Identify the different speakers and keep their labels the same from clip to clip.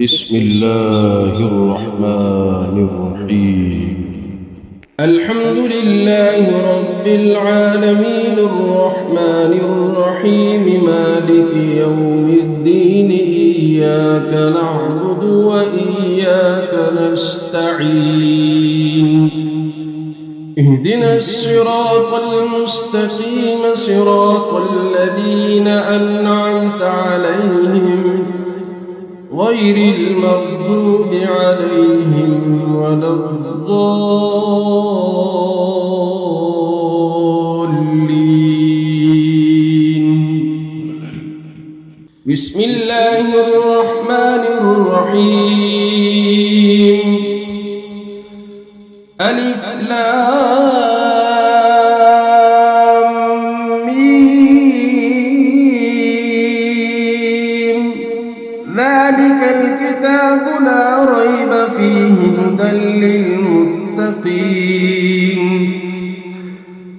Speaker 1: بسم الله الرحمن الرحيم.
Speaker 2: الحمد لله رب العالمين الرحمن الرحيم مالك يوم الدين إياك نعبد وإياك نستعين اهدنا الصراط المستقيم صراط الذين أنعمت عليهم غير المغضوب عليهم ولا الضالين. بسم الله الرحمن الرحيم. ألف لام ميم ذلك الكتاب لا ريب فيه هدى للمتقين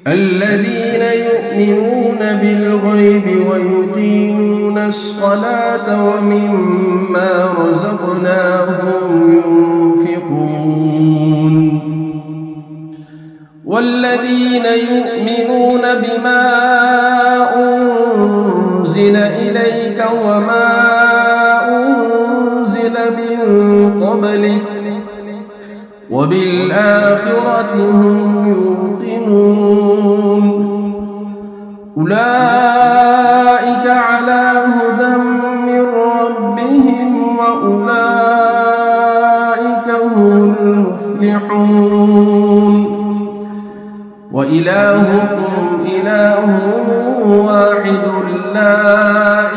Speaker 2: الذين يؤمنون بالغيب ويقيمون الصلاة ومما رزقناهم ينفقون والذين يؤمنون بما أنزل إليك وما أنزل من قبلك وبالآخرة هم يوقنون أولئك على هدى من ربهم وأولئك هم المفلحون وإلهكم إله واحد لا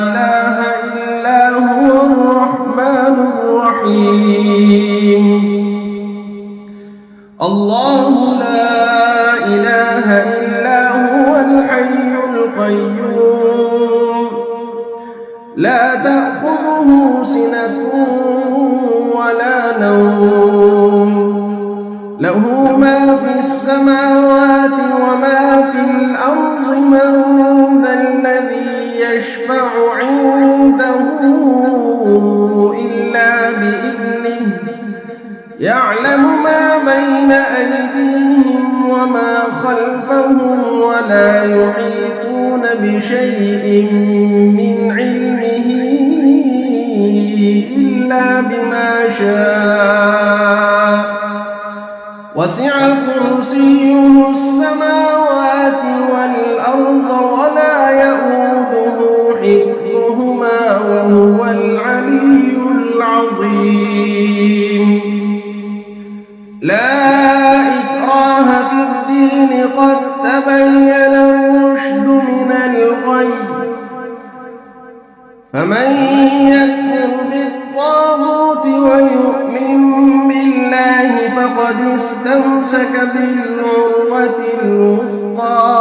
Speaker 2: إله إلا هو الرحمن الرحيم. الله لا إله إلا هو الحي القيوم لا تأخذه سنة ولا نوم له ما في السماوات وما في الأرض من ذا الذي يشفع عنده إلا بإذنه يعلم ما بين أيديهم وما خلفهم ولا يحيطون بشيء من علمه إلا بما شاء وسع كرسيه السماوات والأرض ولا يؤوده حفظهما وهو العلي العظيم. لا إكراه في الدين قد تبين الرشد من الغي فمن يكفر بالطاغوت ويؤمن بالله فقد استمسك بالعروة الوثقى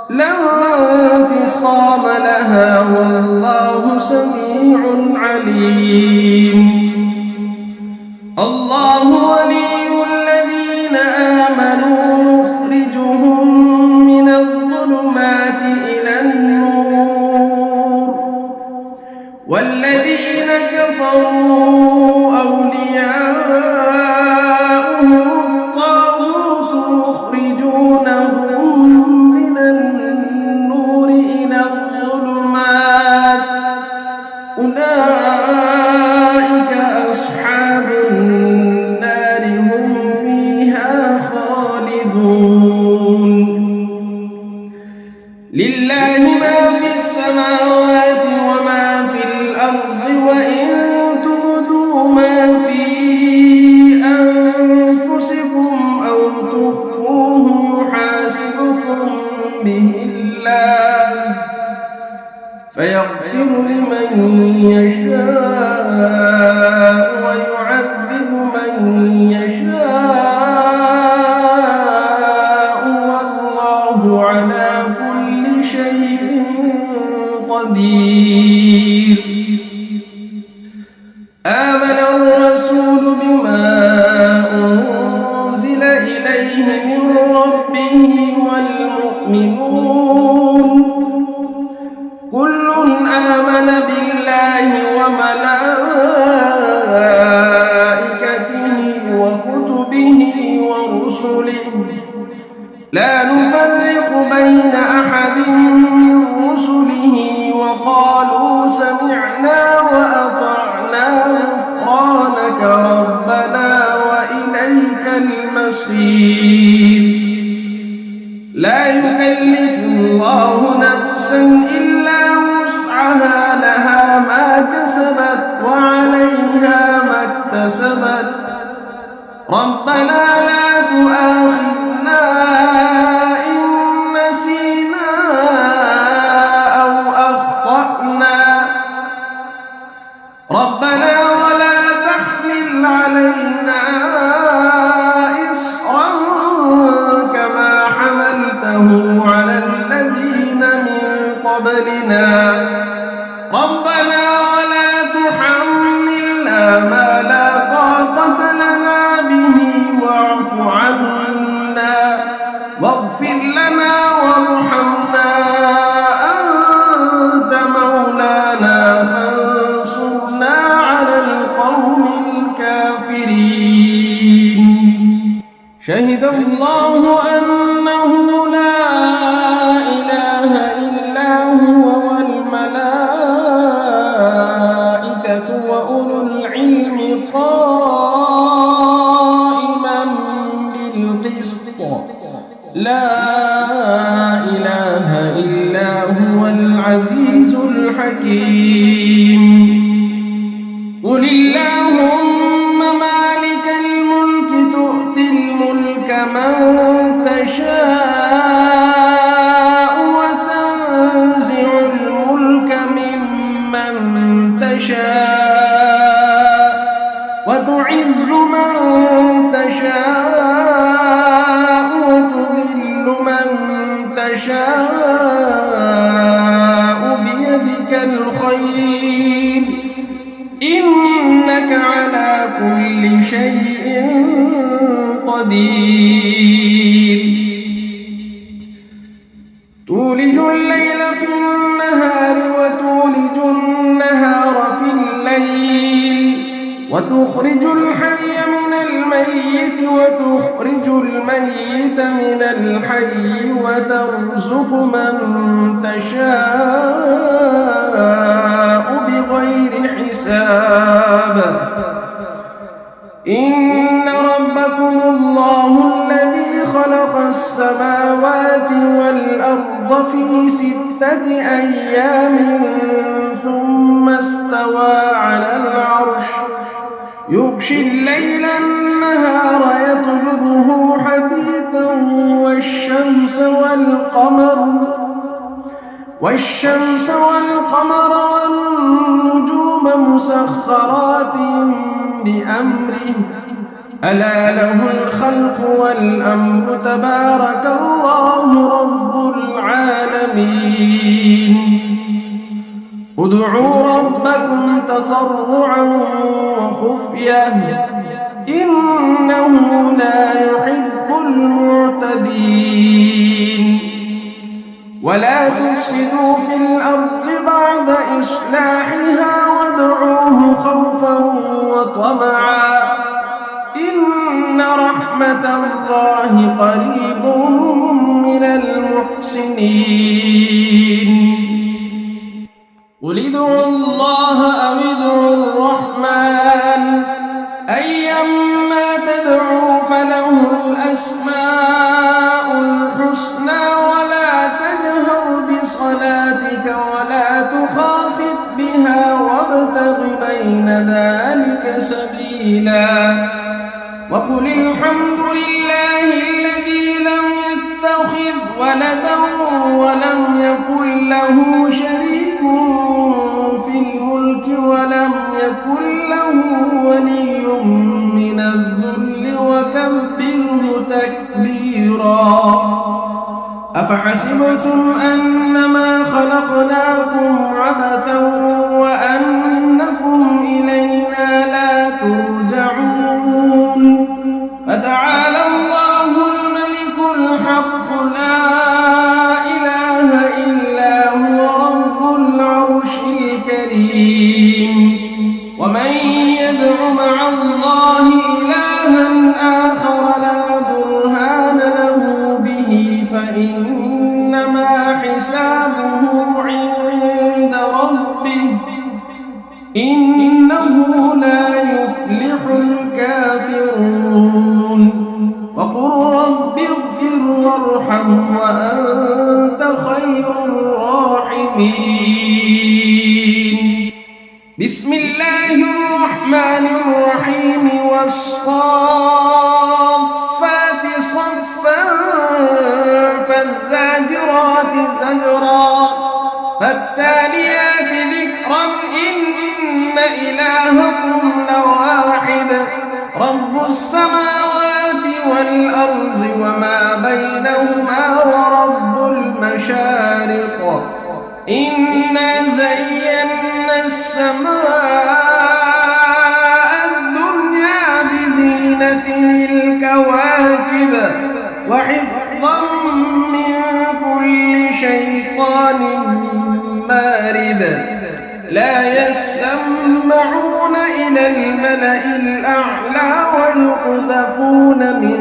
Speaker 2: لا انفصام لها والله سميع عليم. الله ولي الذين آمنوا يخرجهم من الظلمات إلى النور والذين كفروا أولياؤهم الطاغوت يخرجونهم من النور إلى الظلمات أولئك أصحاب النار هم فيها خالدون. لله ما في السماوات وما في الأرض وإن تبدوا ما في أنفسكم أو تخفوه يحاسبكم به الله فيغفر لمن يشاء ويعذب من يشاء والله على كل شيء قدير. آمن الرسول بما أنزل إليه من ربه والمؤمنون كل آمن بالله وملائكته كسبت ربنا لا تؤاخذنا إن نسينا أو أخطأنا ربنا ولا تحمل علينا إصرا كما حملته على الذين من قبلنا ربنا ولا تحملنا ما لا طاقة لنا به واعف عنا واغفر لنا وارحمنا أنت مولانا فانصرنا على القوم الكافرين شهد الله أنه لا إله إلا هو والملائكة وأولو العلم قائما بالقسط لا إله إلا هو العزيز الحكيم قل اللهم مالك الملك تؤتي الملك من تشاء وتنزع الملك ممن تشاء وتعز من تشاء وتذل من تشاء بيدك الخير إنك على كل شيء قدير تولج الليل في النهار وتولج النهار في الليل وتخرج الحي من الميت وتخرج الميت من الحي وترزق من تشاء بغير حساب إن ربكم الله الذي خلق السماوات والأرض في 6 أيام ثم استوى على العرش يغشي الليل النهار يطلبه حثيثا والشمس والقمر والنجوم مسخرات بأمره ألا له الخلق والأمر تبارك الله رب العالمين ادعوا ربكم تضرعا وخفية إنه لا يحب المعتدين ولا تفسدوا في الأرض بعد إصلاحها وادعوه خوفا وطمعا إن رحمة الله قريب من المحسنين قل ادعوا الله أو ادعوا الرحمن أيما تدعوا فله الأسماء الحسنى ولا تجهر بصلاتك ولا تخافت بها وابتغ بين ذلك سبيلا وقل الحمد لله الذي لم يتخذ ولدا ولم يكن له شريك في الملك ولم يكن له ولي من الذل وكبره تكبيرا أفحسبتم أنما خلقناكم عبثا وأنكم إلينا لا ترجعون فتعالى الله الملك الحق لا إله إلا هو رب العرش الكريم ومن يدع مع الله إلها آخر لا برهان له به فإنما حسابه عند ربه إنه لا يفلح الكافرون وقل رب اغفر وارحم وأنت خير الراحمين بسم الله الرحمن الرحيم والصافات صفا فالزاجرات زجرا فالتاليات ذكرا إن إلهكم لواحد رب السماوات والأرض وما بينهما ورب المشارق إنا زينا السماء الدنيا بزينة الكواكب وحفظا من كل شيطان مارد لا يسمعون إلى الملأ الأعلى ويقذفون من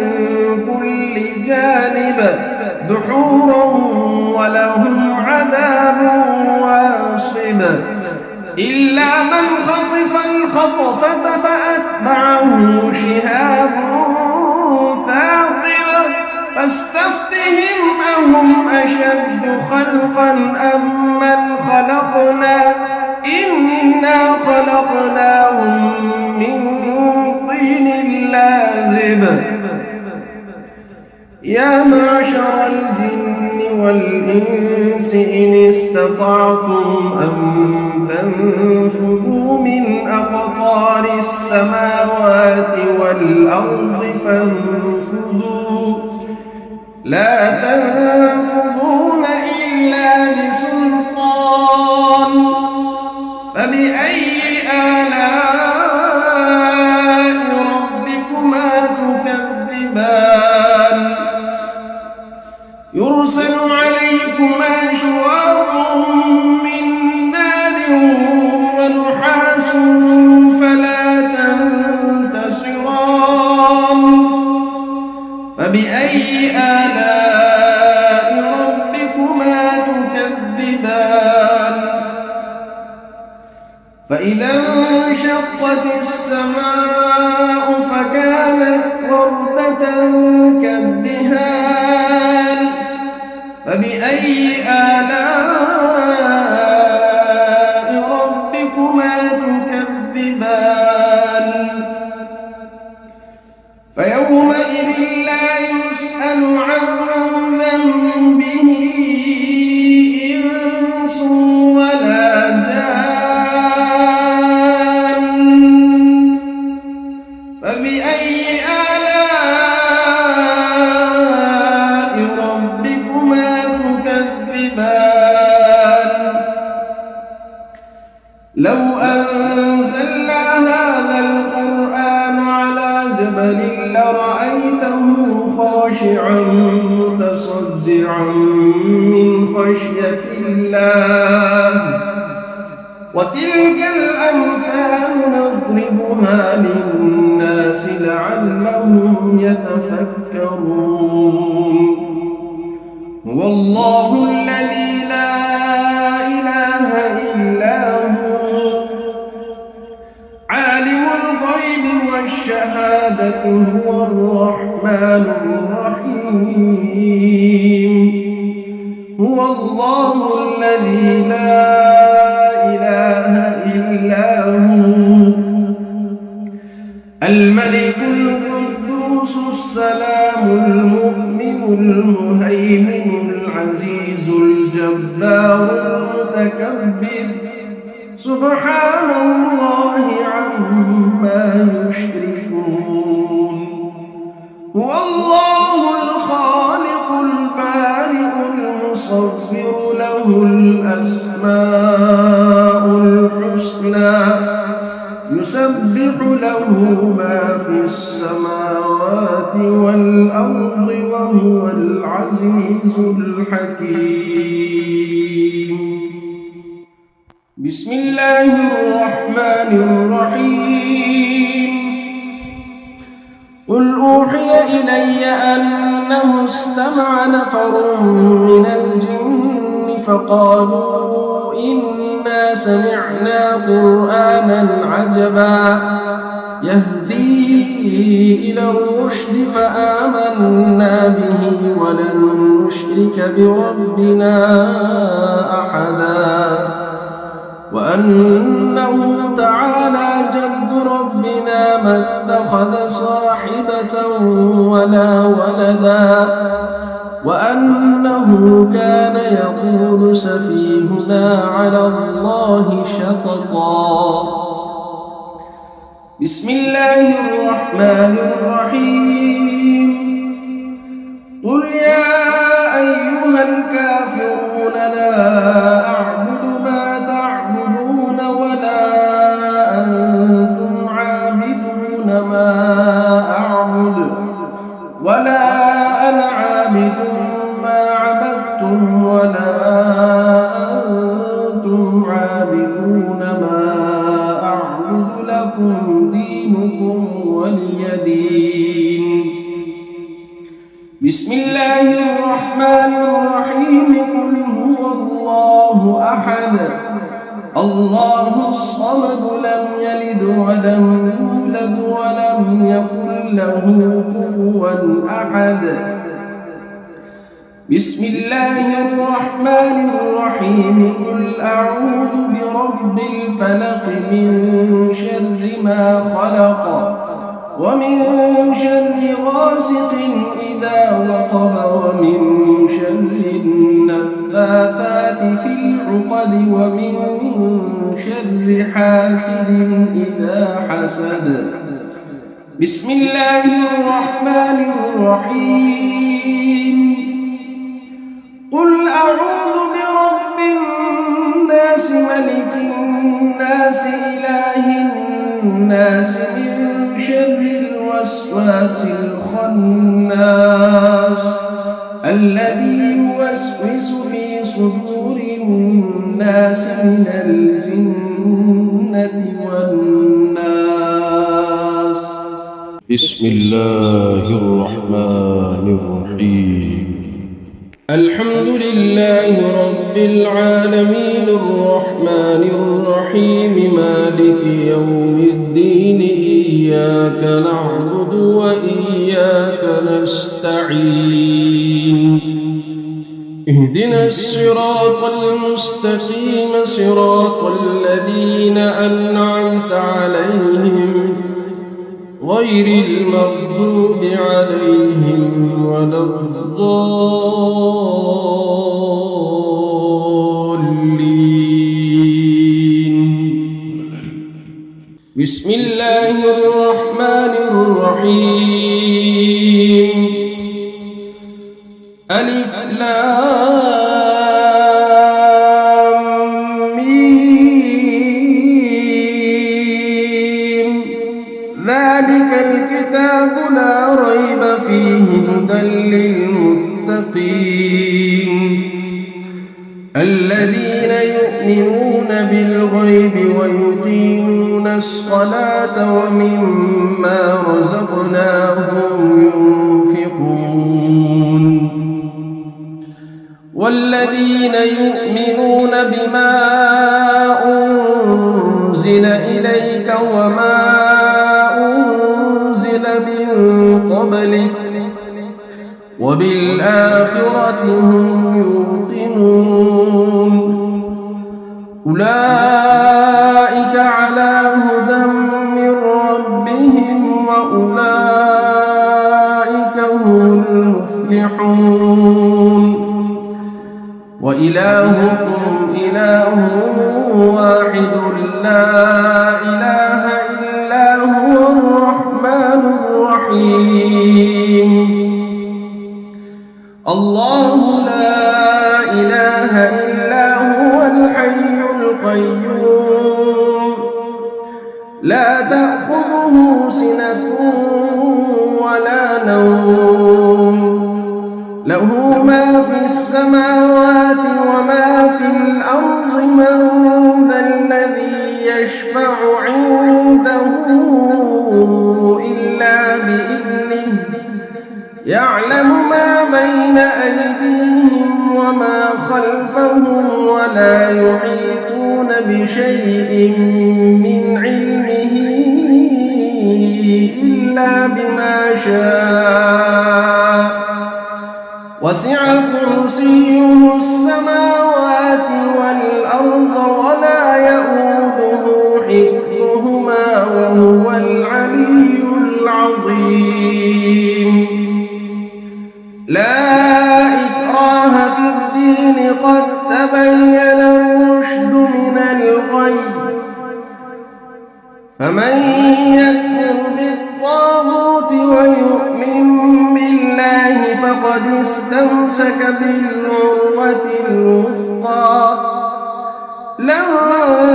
Speaker 2: كل جانب دحورا ولهم عذاب واصب إلا من خطف الخطفة فأتبعه شهاب ثاقب فاستفتهم أهم أشد خلقا أم من خلقنا إنا خلقناهم من طين لازب يا معشر الجن والإنس إن استطعتم أن تنفذوا من أقطار السماوات والأرض فانفذوا لا تنفذون إلا بسلطان فبأي آلاء ربكما تكذبان يرسل عليكما شواظ من نار ونحاس فلا تنتصران فبأي آلاء ربكما تكذبان فإذا انشقت السماء فكانت وردة كالدهان فبأي آلاء ربكما تكذبان فيومئذ لا يسأل عن ذنبه إنس ولا جان فبأي آلاء ربكما تكذبان لو أنزلنا هذا القرآن على جبل لرأيته خاشعا متصدعا من خشية الله وتلك الأمثال نضربها للناس لعلهم يتفكرون هو الله الذي لا إله إلا هو عالم الغيب والشهادة هو الرحمن الرحيم هو الله الذي لا إله إلا هو الملك القدوس السلام المؤمن المهيمن العزيز الجبار المتكبر سبحان الله عما يشركون هو الله الخالق البارئ المصور له الأسماء الحسنى يسبح له ما في السماوات والأرض وهو العزيز الحكيم بسم الله الرحمن الرحيم قل أوحي إلي أنه استمع نفر من الجن فقالوا إنا سمعنا قرآنا عجبا يهدي إلى الرشد فآمنا به ولن نشرك بربنا أحدا وأنه تعالى جد ربنا ما اتخذ ولا ولدا وأنه كان يقول سفيهنا على الله شططا. بسم الله الرحمن الرحيم. قل يا أيها الكافرون لا أعبد ما تعبدون ولا أنتم عابدون ما أعبد ولا أنا عابد ما عبدتم ولا أنتم عابدون ما أعبد لكم دينكم ولي دين. بسم الله الرحمن الرحيم. قل هو الله أحد الله الصمد لم يلد ولم يولد ولم يكن له كفوا أحد. بسم الله الرحمن الرحيم. قل أعوذ برب الفلق من شر ما خلق ومن شر غاسق إذا وقب ومن شر النفاثات في العقد ومن شر حاسد إذا حسد. بسم الله الرحمن الرحيم. قل أعوذ برب الناس ملك الناس إله الناس من شر الوسواس الخناس الذي يوسوس في صدور الناس من الجنة والناس.
Speaker 1: بسم الله الرحمن الرحيم.
Speaker 2: الحمد لله رب العالمين الرحمن الرحيم مالك يوم الدين إياك نعبد وإياك نستعين. اهدنا الصراط المستقيم صراط الذين أنعمت عليهم غير المغضوب عليهم ولا الضالين. بسم الله الرحمن الرحيم. ألف لام ميم. ذلك الكتاب لا ريب فيه هدى للمتقين الذين يؤمنون بالغيب ويقيمون الصلاة ومما رزقناهم ينفقون والذين يؤمنون بما أنزل إليك وما أنزل من قبلك وبالآخرة هم يوقنون أولئك على هدى من ربهم وأولئك هم المفلحون. وإلهكم إله واحد لا إله إلا هو الرحمن الرحيم. الله لا إله إلا هو الحي القيوم لا تأخذه سنة ولا نوم له ما في السماوات وما في الأرض. من ذا الذي يشفع عنده إلا بإذنه يعلم ما بين أيديهم وما خلفهم ولا يحيطون بشيء من علمه إلا بما شاء وسع كرسيه السماوات والأرض ولا يؤوده حفظهما وهو العلي العظيم. فمن يكفر بالطاغوت ويؤمن بالله فقد استمسك بالعروة الوثقى لا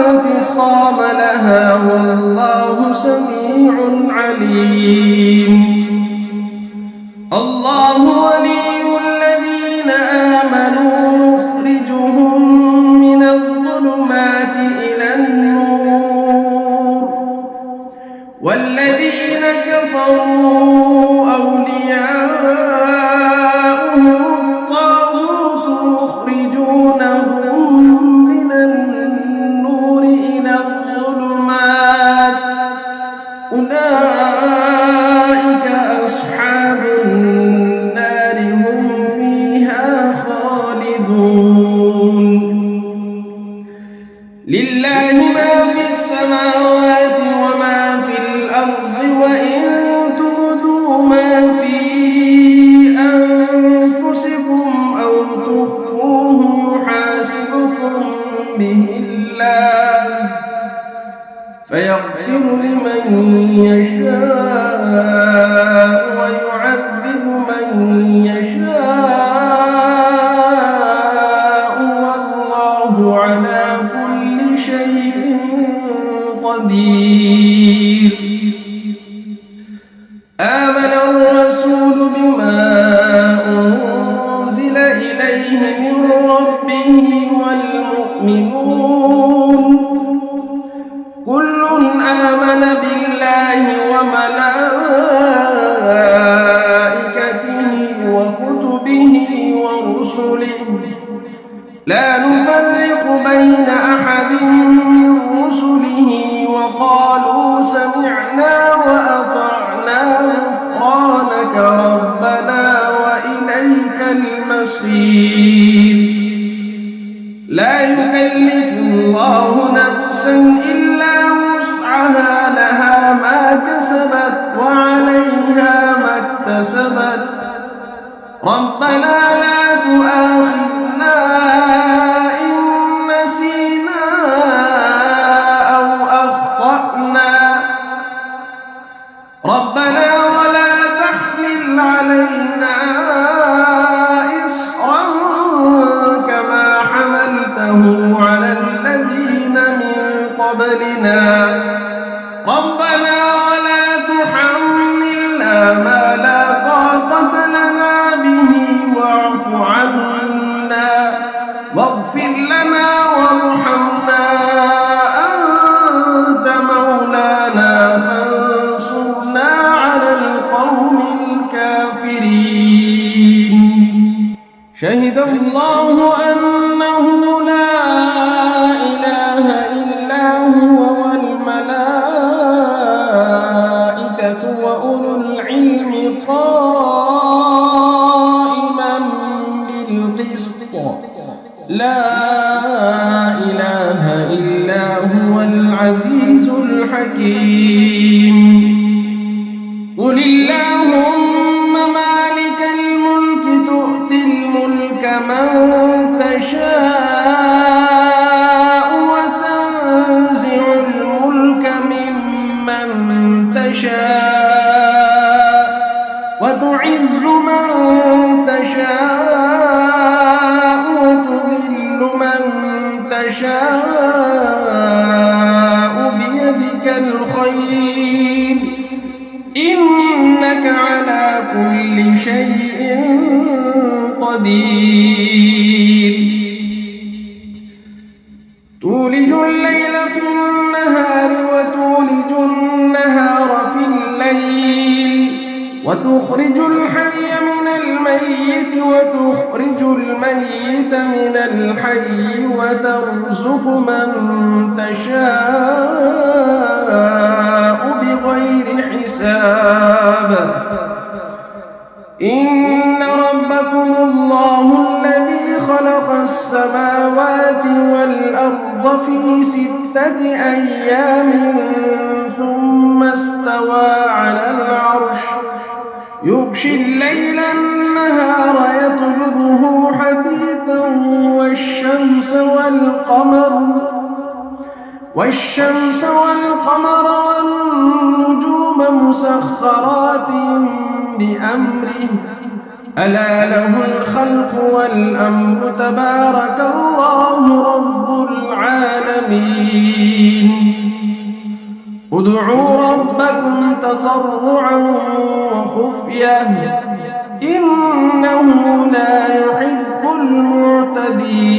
Speaker 2: انفصام لها والله سميع عليم. الله ولي الذين آمنوا يخرجهم من الظلمات إلى النور والذين كفروا أولياؤهم الطاغوت يخرجونهم من النور إلى الظلمات أولئك أصحاب النار هم فيها خالدون. لله ما في السماوات وما في الأرض وإن تبدوا ما في أنفسكم أو تخفوه يحاسبكم به الله فيغفر لمن يشاء ويعذب من يشاء والله على كل شيء قدير. آمن الرسول بما أنزل إليه من ربه والمؤمنون كل آمن بالله وملائكته وكتبه ورسله لا نفرق بين أحد من رسله وقالوا سمعنا وأطعنا غفرانك ربنا وإليك المصير. لا يكلف الله نفسا إلا وسعها لها ما كسبت وعليها ما اكتسبت ربنا لا تؤاخذنا إن نسينا أو أخطأنا ربنا ولا تحمل علينا إصرا كما حملته على الذين من قبلنا ربنا ولا تحملنا ما لا طاقة لنا به واعف عنا واغفر لنا وارحمنا أنت مولانا فانصرنا على القوم الكافرين. شهد الله أنه لا إله إلا هو والملائكة وأولو العلم قائما بالقسط لا إله إلا هو العزيز الحكيم. قل اللهم مالك الملك تؤتي الملك من تشاء وتنزع الملك ممن تشاء وتعز من تشاء وتذل من تشاء بيدك الخير إنك على كل شيء قدير. تولج الليل في النهار وتولج النهار في الليل وتخرج الحي من الميت وتخرج الميت من الحي وترزق من تشاء بغير حساب. إن ربكم الله الذي خلق السماوات والأرض في 6 أيام ثم استوى على العرش يغشي الليل النهار يطلبه حثيثا والشمس والقمر والشمس والقمر والنجوم مسخرات بأمره ألا له الخلق والأمر تبارك الله رب العالمين ادعوا ربكم تضرعا وخفية إنه لا يحب المعتدين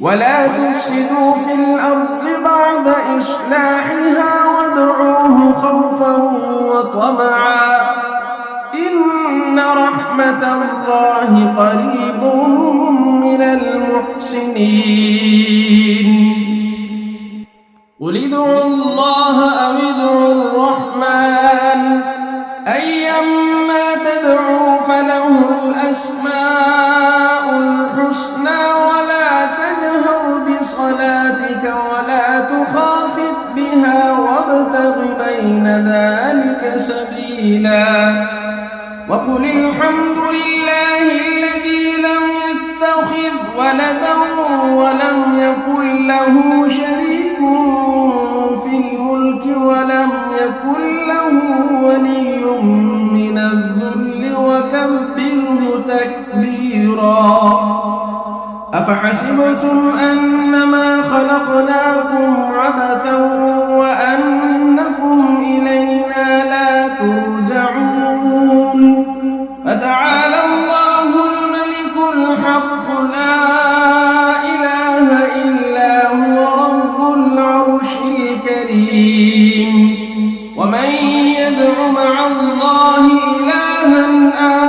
Speaker 2: ولا تفسدوا في الأرض بعد إصلاحها وادعوه خوفا وطمعا إن رحمة الله قريب من المحسنين قل ادعوا الله أو ادعوا الرحمن أيما تدعوا فله الأسماء الحسنى ولا تجهر بصلاتك ولا تخافت بها وابتغ بين ذلك سبيلا وقل الحمد لله الذي لم يتخذ ولدا ولم يكن له شريك في الملك ولم يكن له ولي من الذل وكبره تكبيرا أفحسبتم أنما خلقناكم عبثا وأنكم إلينا لا ترجعون فتعالى الله الملك الحق لا إله إلا هو رب العرش الكريم ومن يدع مع الله إلها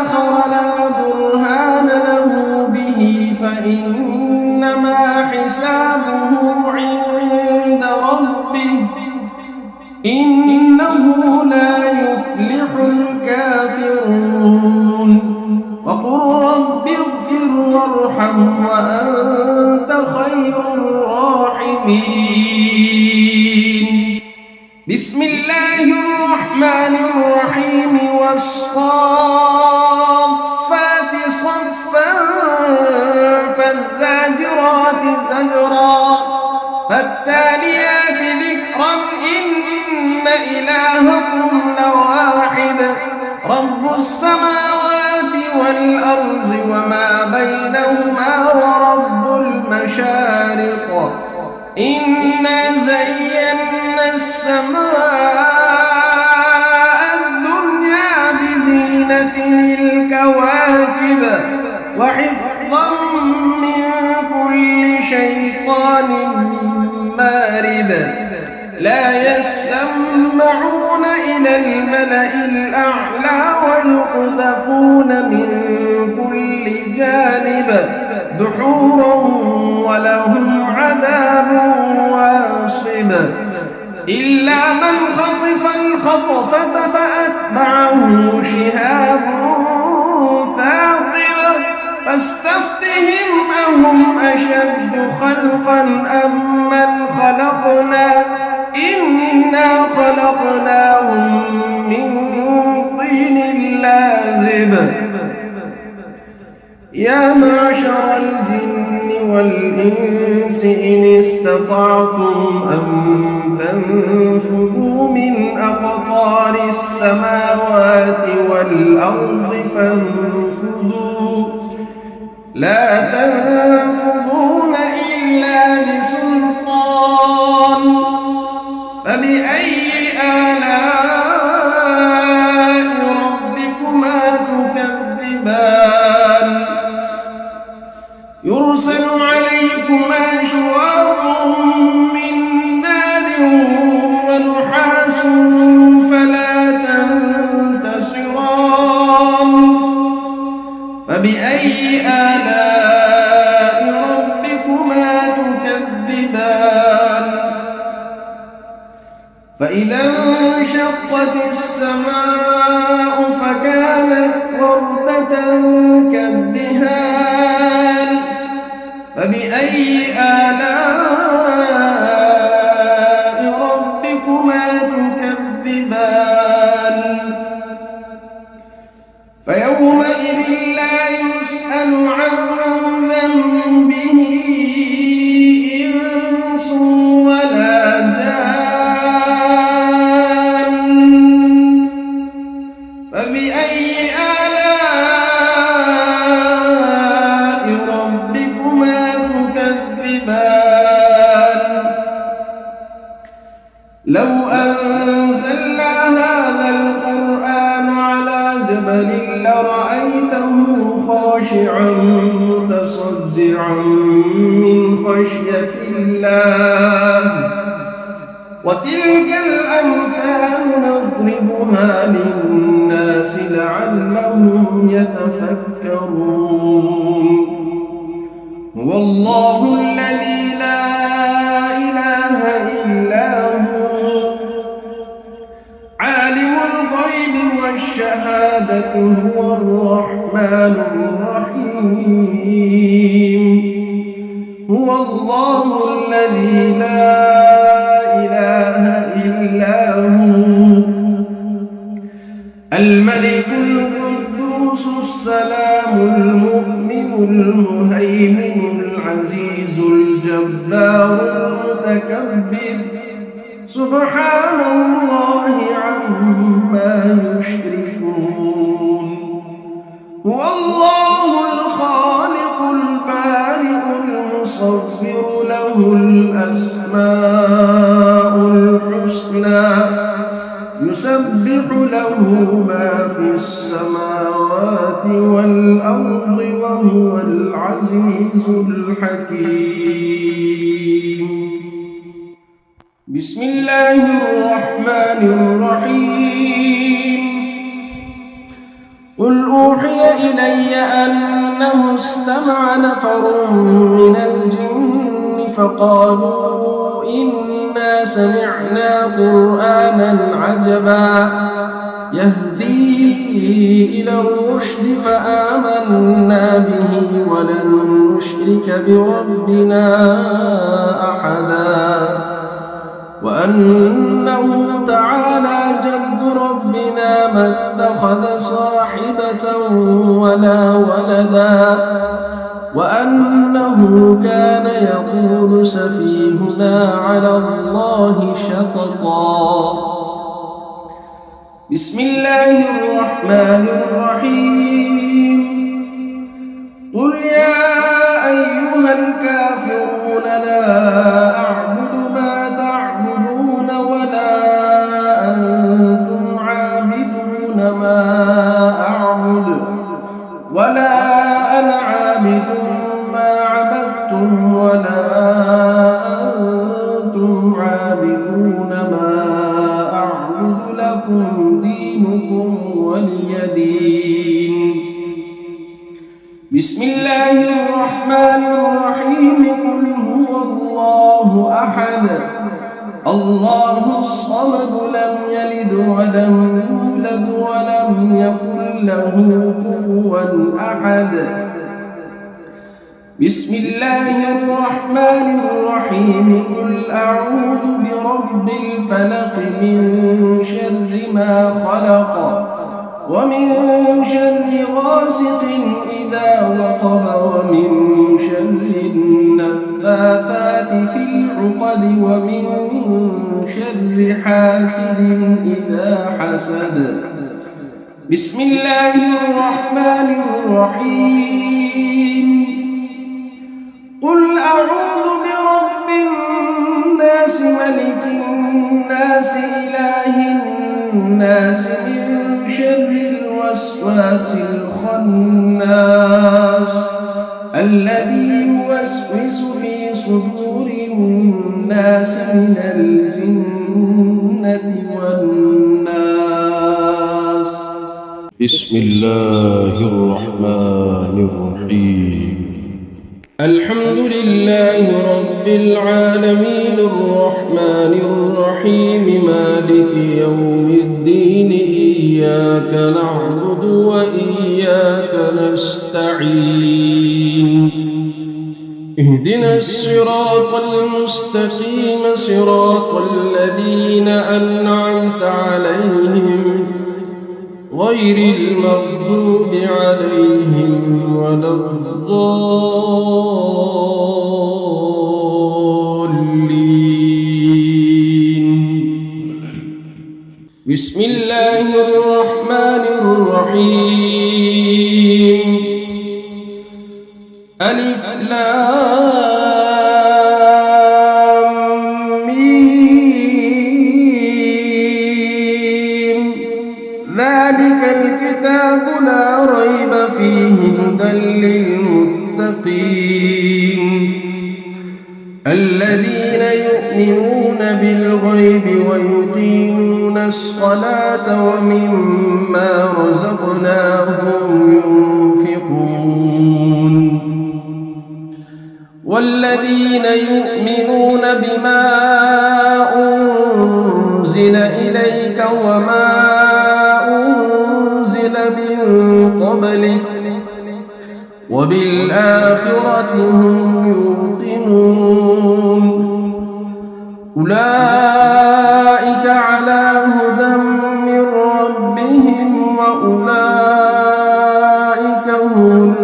Speaker 2: آخر لا برهان له به فإنما حسابه عند ربه إنه لا يفلح الكافرون وقل رب اغفر وارحم وأنت خير الراحمين بسم الله الرحمن الرحيم والصافات صفا فالزاجرات زجرا فالتاليات ذكرا إن إلهكم لواحد رب السماوات والأرض وما بينهما ورب المشارق إنا زينا السماء الدنيا بزينة الكواكب وحفظا من كل شيطان مارد لا يسمعون إلى الملأ الأعلى ويقذفون من كل جانب دحورا ولهم عذاب واصب إلا من خطف الخطفة فأتبعه شهاب ثاقب فاستفتهم أهم أشد خلقا أم من خلقنا إنا خلقناهم من طين لازب يا معشر الجن والإنس إن استطعتم أن تنفذوا من أقطار السماوات والأرض فانفذوا لا تنفذون إلا بسلطان فبأي آلاء ربكما تكذبان يرسل عليكما شواظ من نار ونحاس فلا تنتصران فبأي آلاء ربكما تكذبان فإذا انشقت السماء فكانت وردة كالدهان فبأي آلاء ربكما تكذبان فيومئذ لا يسأل عن ذنبه إنس أنزلنا هذا القرآن على جبل لرأيته خاشعا متصدعا من خشية الله وتلك الأمثال نضربها للناس لعلهم يتفكرون هو الله الذي لا إله إلا هو عالم الغيب والشهادة هو الرحمن الرحيم هو الله الذي لا إله إلا هو الملك القدوس السلام المؤمن المهيمن العزيز الجبار المتكبر سبحان الله عما يشركون هو الله الخالق البارئ المصور له الأسماء الحسنى يسبح له ما في السماوات والأرض وهو العزيز الحكيم بسم الله الرحمن الرحيم قل أوحي إلي أنه استمع نفر من الجن فقالوا إنا سمعنا قرآنا عجبا يهدي إلى الرشد فآمنا به ولن نشرك بربنا أحدا وأنه تعالى جد ربنا ما اتخذ صاحبة ولا ولدا وأنه كان يقول سفيهنا على الله شططا بسم الله الرحمن الرحيم قل يا أيها الكافرون لا أعبد ما تعبدون ولا أنتم عابدون ما أعبد ولا أنا عابد ما عبدتم ولا أنتم عابدون ما أعبد لكم دينكم ولي دين بسم الله الرحمن الرحيم قل هو الله أحد الله الصمد لم يلد ولم يولد ولم يكن له كفوا أحد بسم الله الرحمن الرحيم قل أعوذ برب الفلق من شر ما خلق ومن شر غاسق إذا وقب ومن شر النفاثات في العقد ومن شر حاسد إذا حسد بسم الله الرحمن الرحيم قل أعوذ برب الناس ملك الناس إله الناس من شر الوسواس الخناس الذي يوسوس في صدور الناس من الجنة والناس
Speaker 1: بسم الله الرحمن الرحيم
Speaker 2: الحمد لله رب العالمين الرحمن الرحيم مالك يوم الدين إياك نعبد وإياك نستعين اهدنا الصراط المستقيم صراط الذين أنعمت عليهم غير المغضوب عليهم ولا الضالين بسم الله الرحمن الرحيم ألف لام ميم لا ريب فيه هدى للمتقين الذين يؤمنون بالغيب ويقيمون الصلاة ومما رزقناهم ينفقون والذين يؤمنون بما أنزل إليك وما أنزل من قبلك وبالآخرة هم يوقنون أولئك على هدى من ربهم وأولئك هم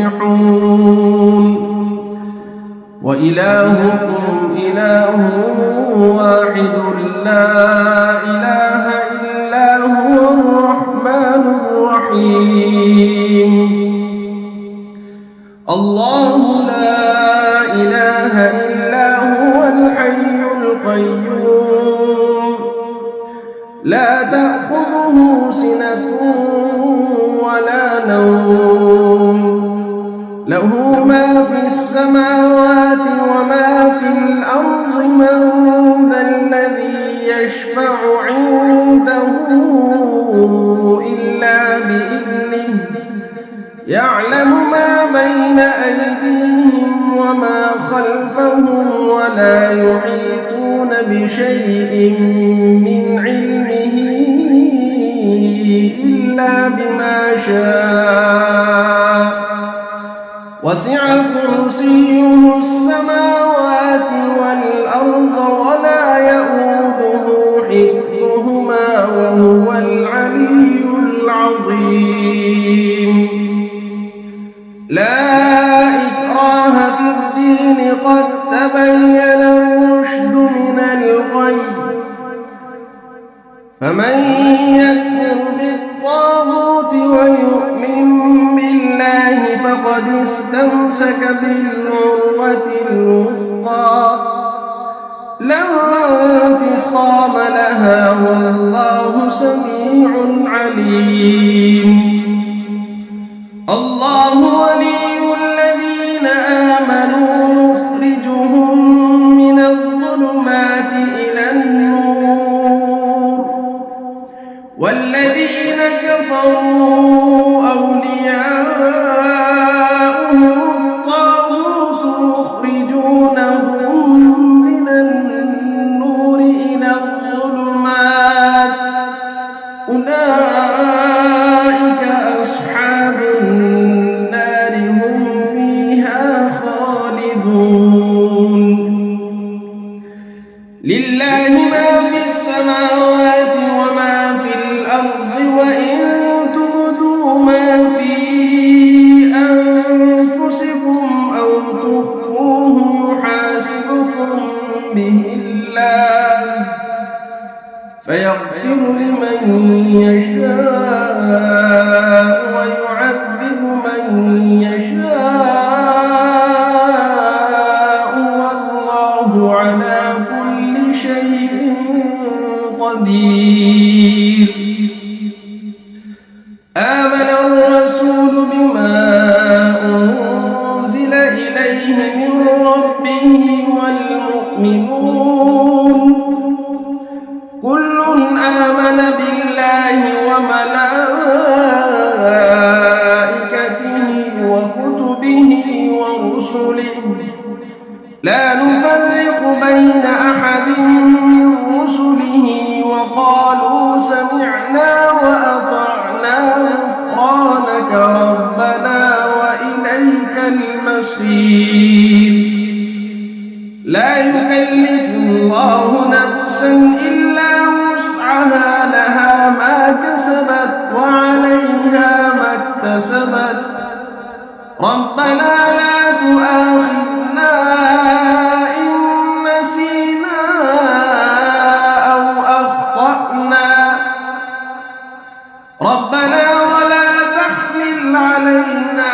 Speaker 2: المفلحون وإلهكم إله واحد لا إله إلا هو الرحمن الرحيم الله لا إله إلا هو الحي القيوم لا تأخذه سنة ولا نوم له ما في السماوات وما في الأرض من ذا الذي يشفع عنده إلا بإذنه يعلم ما بين أيديهم وما خلفهم ولا يحيطون بشيء من علمه إلا بما شاء وسع كرسيه السماوات والأرض ولا يؤوده حفظهما وهو العلي العظيم لا إكراه في الدين قد تبين الرشد من الغي فمن يكفر بالطاغوت ويؤمن بالله فقد استمسك بالعروة الوثقى لا انفصام لها والله سميع عليم الله ولي الذين آمنوا يخرجهم من الظلمات إلى النور والذين كفروا أولياؤهم الطاغوت يخرجونهم من النور إلى الظلمات أولئك أصحاب النار هم فيها خالدون لله ما في السماوات وما في الأرض وإن تبدوا ما في أنفسكم أو تخفوه يحاسبكم به الله فيغفر لمن يشاء ويعذب من يشاء والله على كل شيء قدير آمن الرسول بما أنزل إليه من ربه والمؤمنون كل آمن بالله وملائكته وكتبه ورسله لا نفرق بين أحد من رسله وقالوا سمعنا وأطعنا غفرانك ربنا وإليك المصير لا يكلف الله نفسا إلا وسعها لها ما كسبت وعليها ما اكتسبت ربنا لا تؤاخذنا إن نسينا أو أخطأنا ربنا ولا تحمل علينا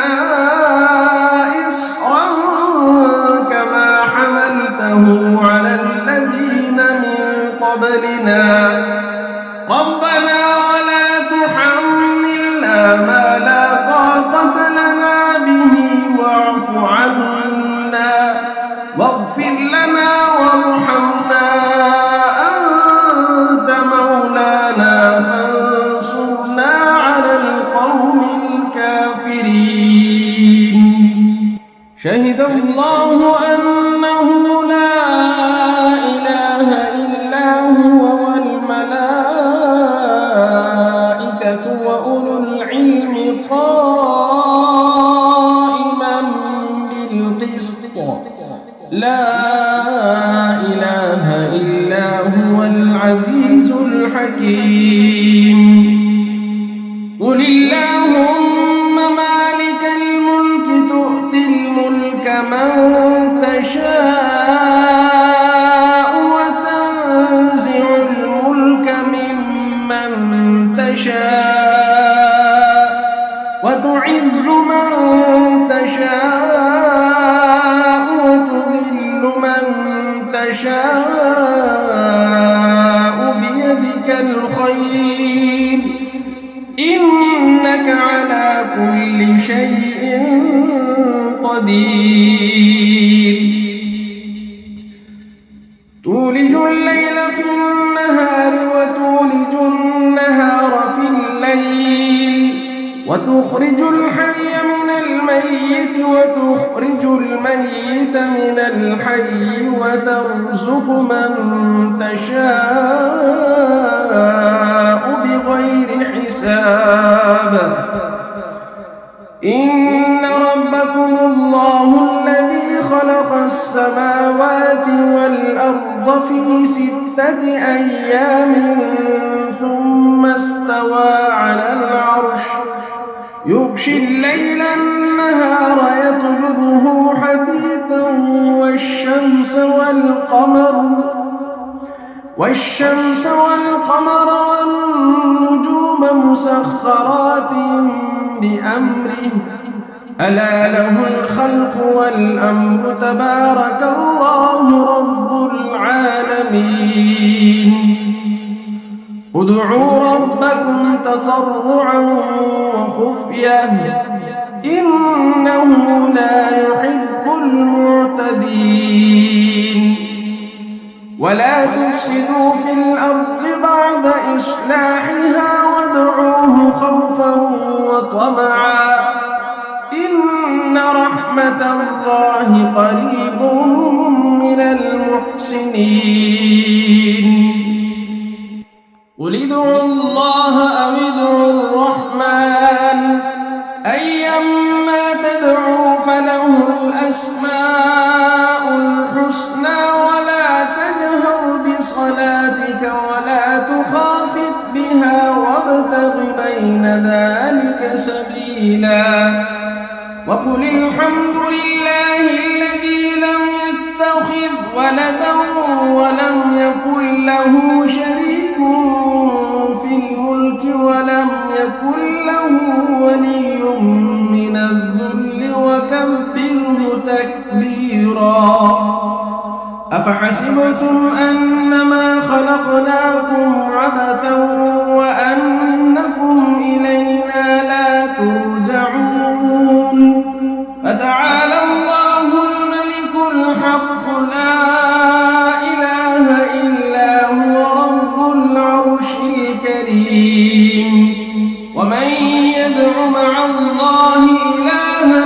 Speaker 2: إصرا كما حملته على الذين من قبلنا ربنا ولا تحملنا عنا ما لا طاقة لنا به واعف عنا واغفر لنا وارحمنا أنت مولانا فانصرنا على القوم الكافرين. شهد الله أنه لا إله إلا هو والملائكة وأولو العلم قائما بالقسط لا إله إلا هو العزيز الحكيم. قل اللهم مالك الملك تؤتي الملك من تشاء وتنزع الملك ممن تشاء وتعز من تشاء وتذل من تشاء بيدك الخير إنك على كل شيء قدير. تولج الليل في النهار وتولج النهار في الليل وتخرج الحي من الميت وتخرج الميت من الحي وترزق من تشاء بغير حساب. إن ربكم الله الذي خلق السماوات والأرض في 6 أيام ثم استوى على العرش يغشي الليل النهار يطلبه حثيثا والشمس والقمر والنجوم مسخرات بأمره ألا له الخلق والأمر تبارك الله رب العالمين. ادعوا ربكم تضرعا وخفية إنه لا يحب المعتدين. ولا تفسدوا في الأرض بعد إصلاحها وادعوه خوفا وطمعا إن رحمة الله قريب من المحسنين. قل ادعوا الله أو ادعوا الرحمن أيما تدعوا فله الأسماء الحسنى ولا تجهر بصلاتك ولا تخافت بها وابتغ بين ذلك سبيلا. وقل الحمد لله الذي لم يتخذ ولدا ولم يكن له شريك في الملك ولم يكن له ولي من الذل وكبره تكبيرا. أفحسبتم أنما خلقناكم عبثا وأنكم إلينا لا ترجعون. فتعالى الله الملك الحق لا إله إلا هو رب العرش الكريم. ومن يدع مع الله إلها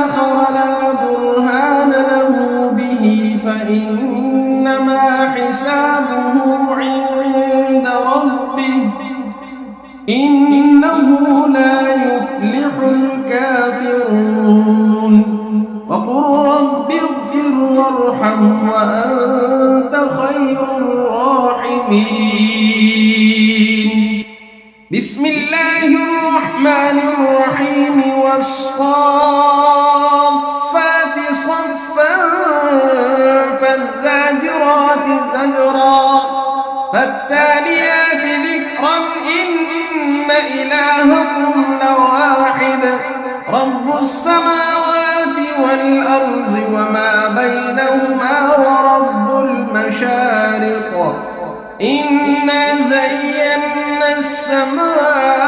Speaker 2: آخر لا برهان له به فإنما حسابه عند ربه إنه لا يفلح الكافرون. وقل رب اغفر وارحم وأنت خير الراحمين. بسم الله الرحمن الرحيم والصافات صفا فالزاجرات زجرا فالتاليات ذكرا إن إلهكم لواحد رب السماوات والأرض وما بينهما ورب المشارق إنا زينا السماء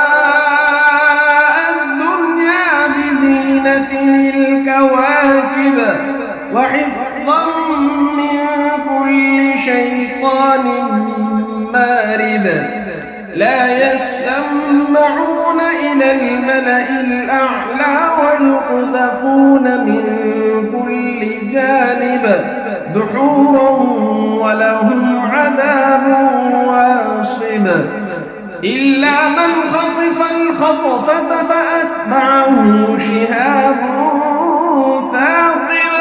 Speaker 2: الكواكب وحفظا من كل شيطان مارد لا يسمعون إلى الملأ الأعلى ويقذفون من كل جانب دحورا ولهم عذاب واصب إلا من خطف الخطفة فأتبعه شهاب ثاقب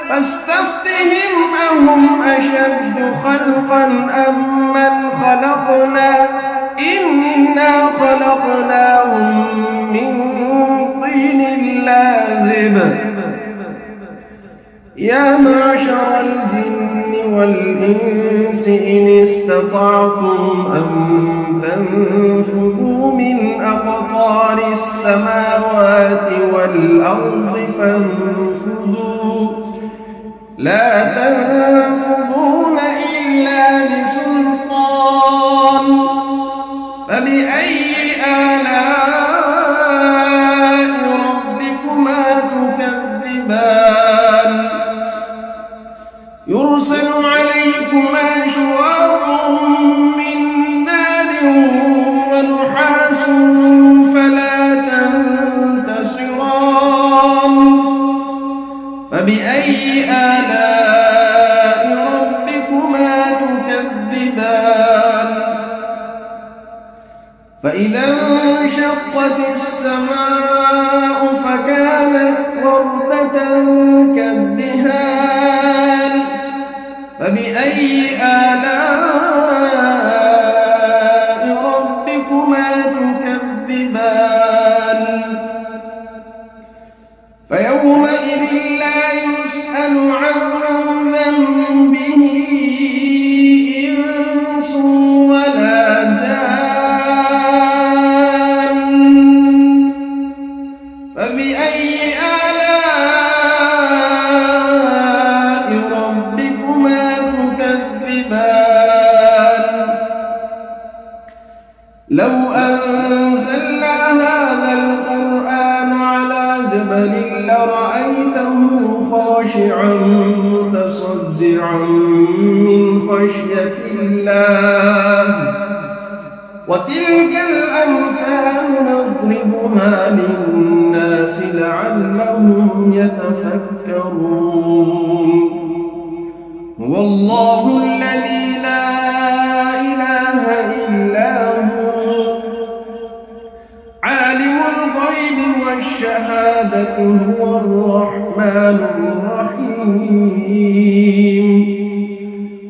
Speaker 2: فاستفتهم أهم أشد خلقا أم من خلقنا إنا خلقناهم من طين لازب يا معشر الجن والإنس إن استطعتم أن تنفذوا من أقطار السماوات والأرض فانفذوا لا تنفذون إلا بسلطان فبأي آلاء ربكما تكذبان يرسل عليكما شواظ من نار ونحاس فلا تنتصران فبأي آلاء ربكما تكذبان فإذا انشقت السماء فكانت وردة كالدهان فبأي آلاء ربكما تكذبان فيومئذ لا يسأل عن ذنبه إنس ولا جان فبأي آلاء ربكما تكذبان لو أنزلنا هذا القرآن على جبل لرأيته خاشعا متصدعا من خشية الله وتلك الأمثال نضربها للناس لعلهم يتفكرون هو الله الذي لا إله إلا هو عالم الغيب والشهادة هو الرحمن الرحيم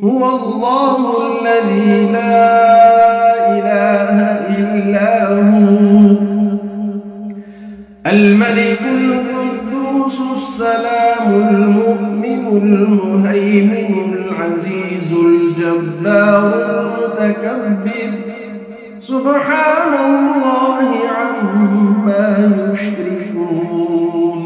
Speaker 2: هو الله الذي لا إله إلا هو الملك القدوس السلام المؤمن المهيمن العزيز الجبار المتكبر سبحان الله عما يشركون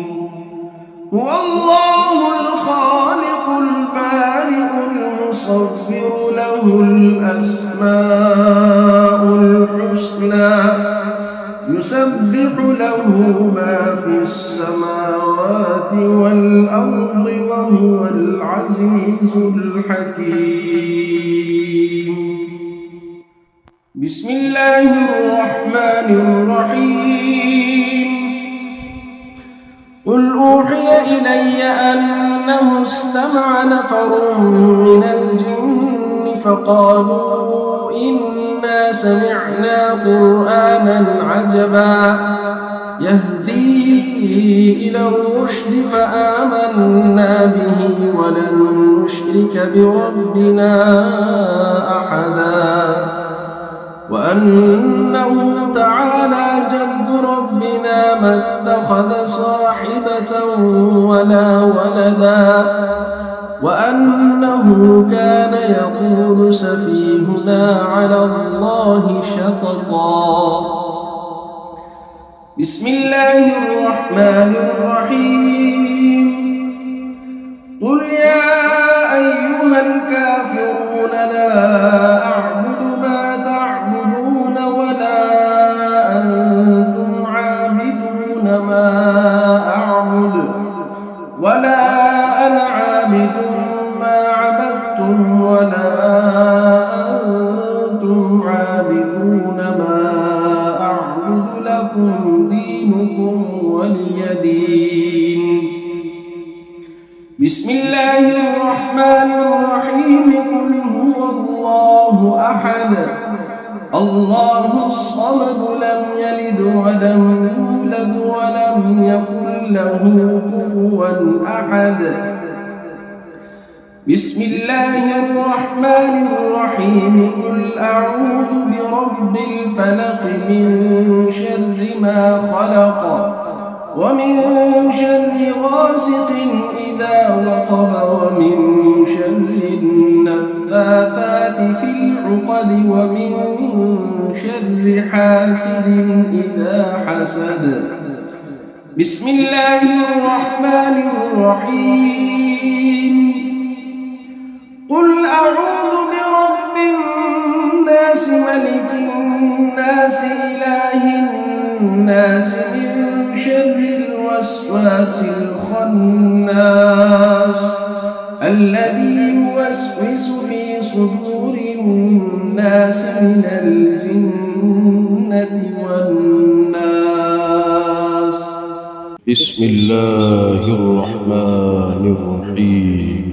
Speaker 2: هو الله الخالق البارئ المصور له الأسماء الحسنى يسبح له ما في السماوات والأرض وهو العزيز الحكيم بسم الله الرحمن الرحيم قل أوحي إلي أنه استمع نفر من الجن فقالوا إنا سمعنا قرآنا عجبا يهدي إلى الرشد فآمنا به ولن نشرك بربنا أحدا وأنه تعالى جد ربنا ما اتخذ صاحبة ولا ولدا وأنه كان يقول سفيهنا على الله شططا بسم الله الرحمن الرحيم قل يا أيها الكافرون لا أعبد ما تعبدون ولا أنتم عابدون ما أعبد عابدون ما أعبد لكم دينكم ولي دين. بسم الله الرحمن الرحيم. قل هو الله أحد الله الصمد لم يلد ولم يولد ولم يكن له كفوا أحد. بسم الله الرحمن الرحيم. قل أعوذ برب الفلق من شر ما خلق ومن شر غاسق إذا وقب ومن شر النفاثات في العقد ومن شر حاسد إذا حسد. بسم الله الرحمن الرحيم. قل أعوذ برب الناس ملك الناس إله الناس من شر الوسواس الخناس الذي يوسوس في صدور الناس من الجنة والناس.
Speaker 1: بسم الله الرحمن الرحيم.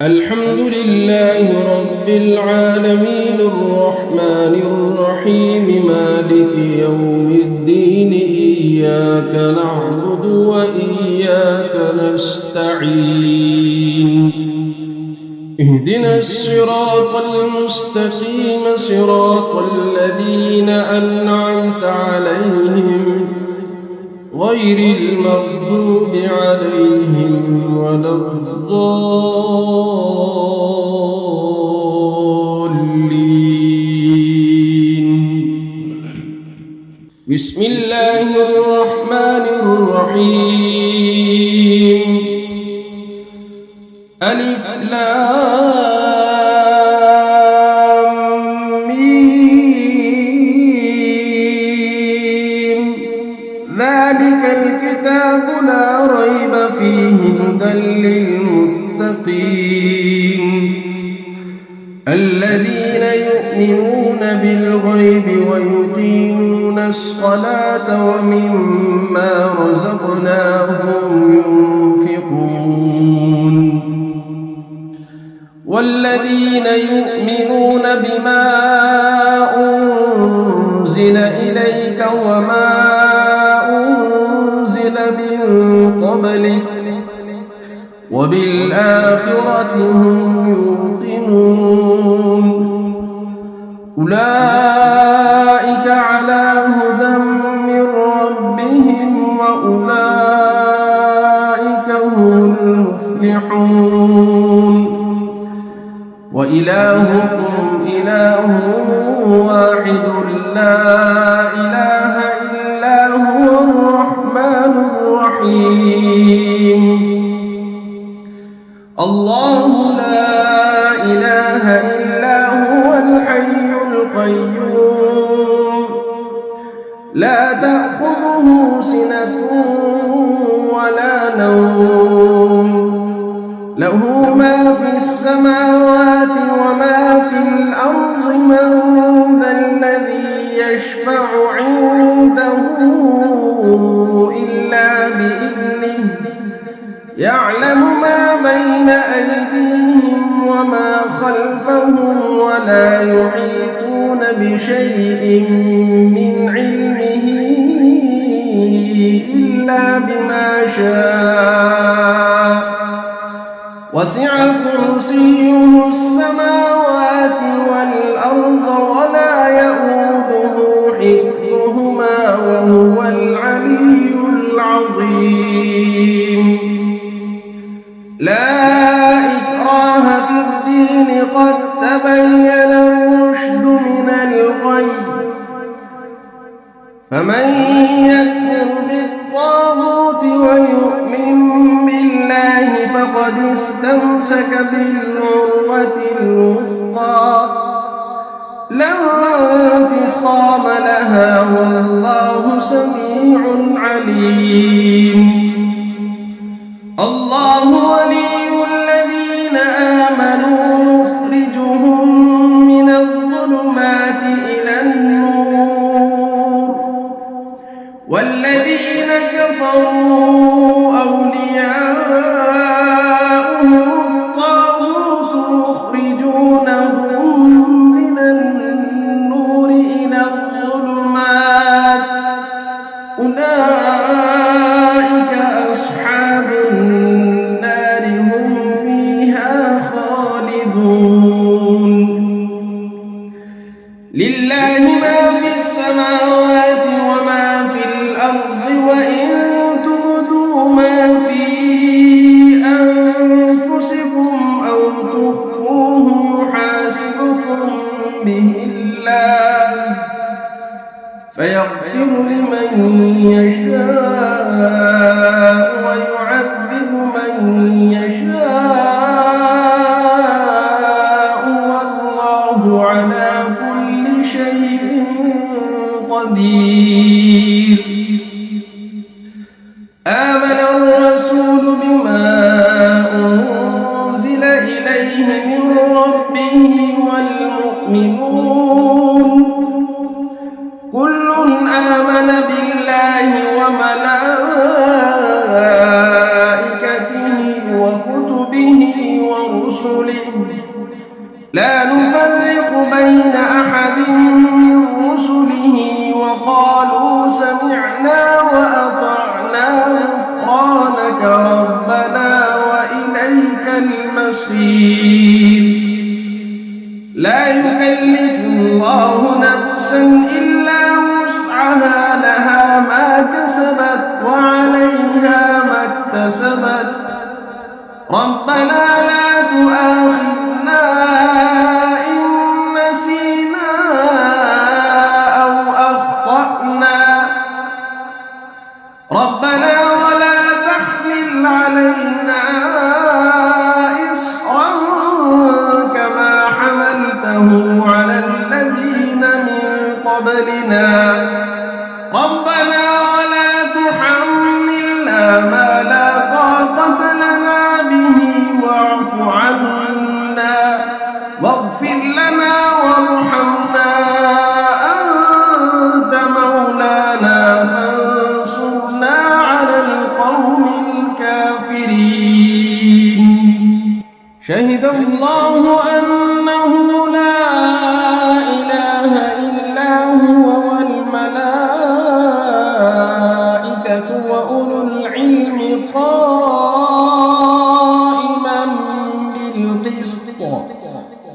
Speaker 2: الحمد لله رب العالمين الرحمن الرحيم مالك يوم الدين. إياك نعبد وإياك نستعين. اهدنا الصراط المستقيم صراط الذين أنعمت عليهم غير المغضوب عليهم ولا الضالين. بسم الله الرحمن الرحيم. ألف لام ميم. ذلك الكتاب لا ريب فيه هدى للمتقين الذين يؤمنون بالغيب ويقيمون الصلاة ومما رزقناهم ينفقون والذين يؤمنون بما أنزل إليك وما أنزل من قبلك وبالآخرة هم يوقنون. أولئك على هدى من ربهم وأولئك هم المفلحون. وإلهكم إله واحد لا إله إلا هو الرحمن الرحيم. الله لا إله إلا هو الحي القيوم لا تأخذه سنة ولا نوم له ما في السماوات وما في الأرض. من ذا الذي يشفع عنده إلا بإذنه يعلم ما بين أيديهم وما خلفهم ولا يحيطون بشيء من علمه إلا بما شاء. وسع كرسيه السماوات والأرض ولا يؤوده حفظهما وهو العلي العظيم. لا إكراه في الدين قد تبين الرشد من الغي. فمن يكفر بالطاغوت ويؤمن بالله فقد استمسك بالعروة الوثقى لا انفصام لها والله سميع عليم. الله ولي الذين آمنوا يخرجهم من الظلمات الظلمات إلى النور والذين كفروا أولياؤهم الطاغوت يخرجونهم من النور إلى الظلمات أولئك أصحاب النار هم فيها خالدون لله ما في السماوات وما في الأرض وإن تبدوا ما في أنفسكم أو تخفوه يحاسبكم به الله فيغفر لمن يشاء ويعذب من يشاء والله على كل شيء قدير آمن الرسول بما أنزل إليه من ربه والمؤمنون كل آمن بالله وملائكته وكتبه ورسله لا نفرق بين أحد من رسله وقالوا سمعنا وأطعنا غفرانك ربنا وإليك المصير لا يكلف الله نفسا إلا وسعها لها ما كسبت وعليها ما اكتسبت ربنا لا تؤاخذنا إن نسينا أو أخطأنا ربنا ولا تحمل علينا إصرا كما حملته على الذين من قبلنا ربنا ولا تحملنا ما لا طاقة لنا به واعف عنا واغفر لنا وارحمنا أنت مولانا فانصرنا على القوم الكافرين شهد الله أنه لا إله إلا هو والملائكة وأولو العلم قائما بالقسط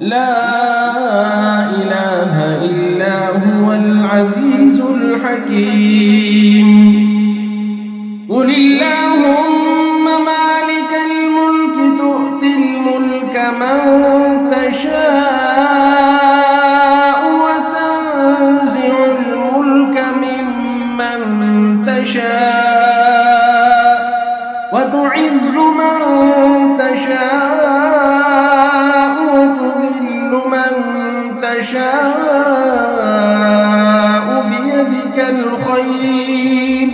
Speaker 2: لا إله إلا هو العزيز الحكيم قل اللهم مالك الملك تؤتي الملك من تشاء وتنزع الملك ممن تشاء وتعز من تشاء وتذل من تشاء بيدك الخير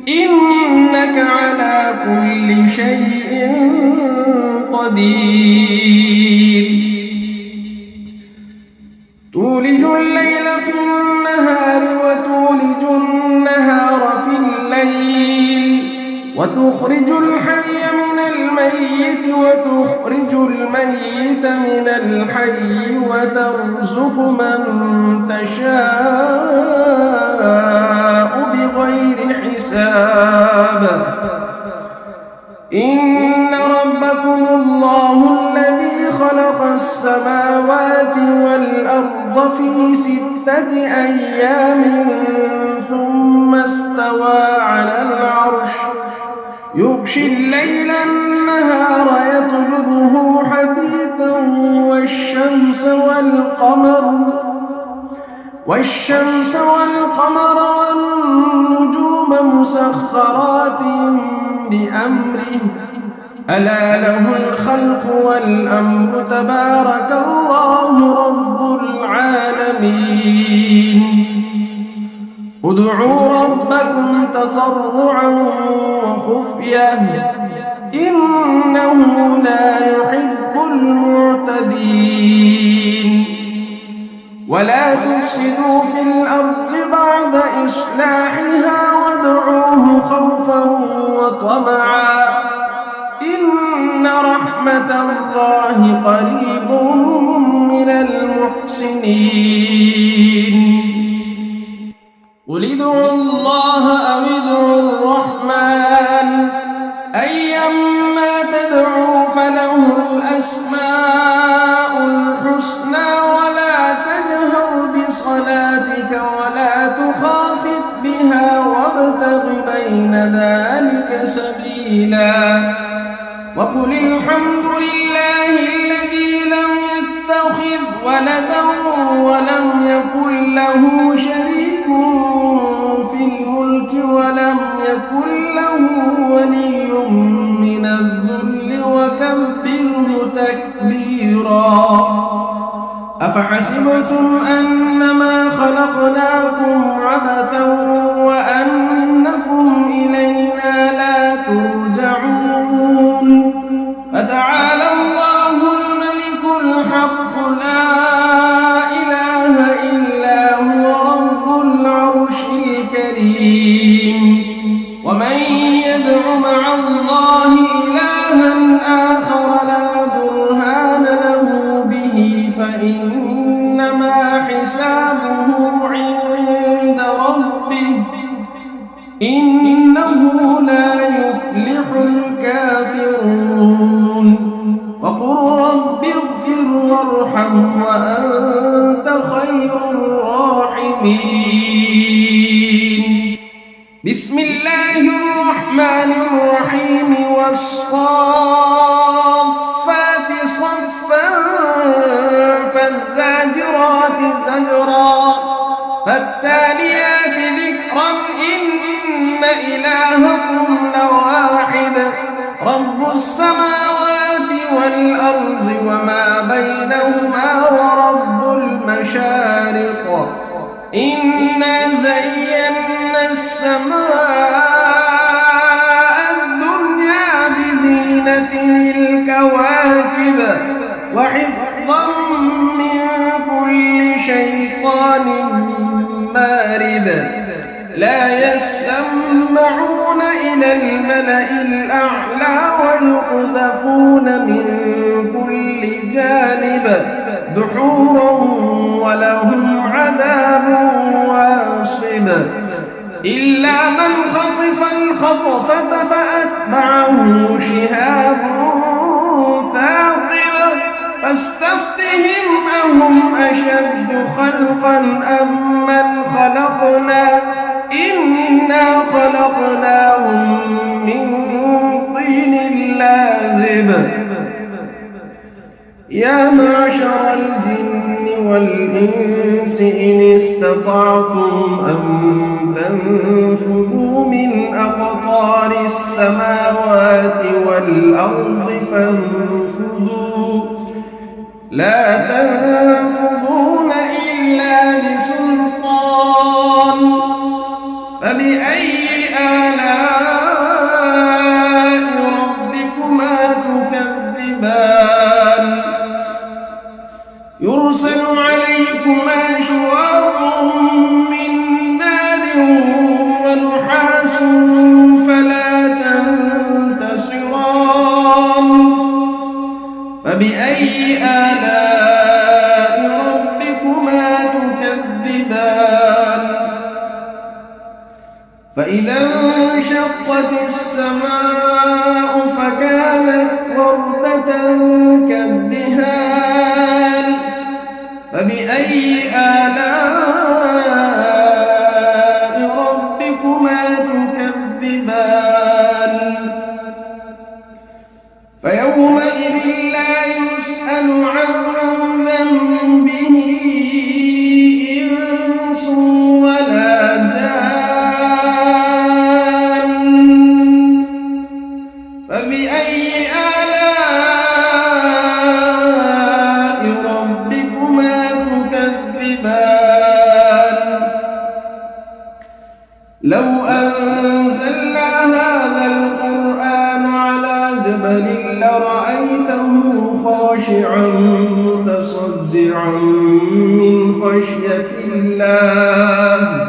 Speaker 2: إنك على كل شيء قدير تولج الليل في النهار وتولج النهار في الليل وتخرج الحي من الميت وتخرج الميت من الحي وترزق من تشاء بغير حساب إن ربكم الله الذي خلق السماوات والأرض في 6 أيام ثم استوى على العرش يغشي الليل النهار يطلبه حثيثا والشمس والقمر والنجوم مسخرات بأمره ألا له الخلق والأمر تبارك الله رب العالمين ادعوا ربكم تضرعا وخفية إنه لا يحب المعتدين ولا تفسدوا في الأرض بعد إصلاحها وادعوه خوفا وطمعا إن رحمة الله قريب من المحسنين قل ادعوا الله أو ادعوا الرحمن أيما تدعوا فله الأسماء الحسنى ولا تجهر بصلاتك ولا تخافت بها وابتغ بين ذلك سبيلا وقل الحمد لله الذي لم يتخذ ولدا ولم يكن له شريك في الملك ولم يكن له ولي من الذل وكبره تكبيرا أفحسبتم أنما خلقناكم عبثا وأنكم إلينا لا ترجعون فتعالى الله الملك الحق لا إله إلا هو رب العرش الكريم ومن يدع مع الله إلها آخر لا برهان له به فإنما حسابه عند ربه إنه لا يفلح الكافرون وقل رب اغفر وارحم وأنت خير الراحمين بسم الله الرحمن الرحيم والصافات صفا فالزاجرات زجرا فالتاليات ذكرا إن إلهكم لواحد رب السماوات والأرض وما بينهما ورب المشارق إنا زينا السماء الدنيا بزينة الكواكب وحفظا من كل شيطان مارد لا يسمعون إلى الملأ الأعلى ويقذفون من كل جانب دحورا ولهم عذاب واصب إلا من خطف الخطفة فأتبعه شهاب ثاقب فاستفتهم أهم أشد خلقا أم من خلقنا إنا خلقناهم من طين لازب يا معشر الجن والإنس إن استطعتم أن تنفذوا من أقطار السماوات والأرض فانفذوا لا تنفذون إلا بسلطان فبأي آلاء ربكما تكذبان يرسل عليكما شواظ من نار ونحاس فلا تنتصران فبأي آلاء ربكما تكذبان فإذا انشقت السماء فكانت وردة كالدهان فبأي آلاء ربكما تكذبان فيومئذ لا يسأل عن ذنبه إنس ولا جان فبأي آلاء ربكما تكذبان لو أنزلنا هذا القرآن على جبل لرأيته خاشعا متصدعا من خشية الله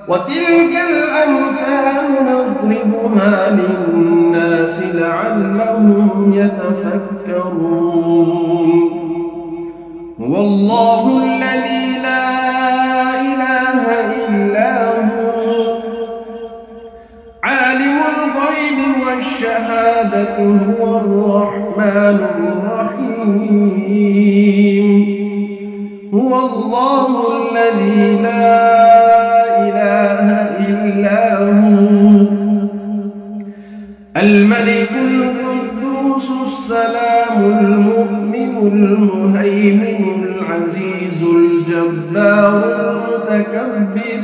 Speaker 2: وتلك الأمثال نضربها للناس لعلهم يتفكرون هو الله الذي لا إله إلا هو عالم الغيب والشهادة هو الرحمن الرحيم هو الله الذي لا إله إلا هو الملك القدوس السلام المؤمن المهيمن العزيز الجبار المتكبر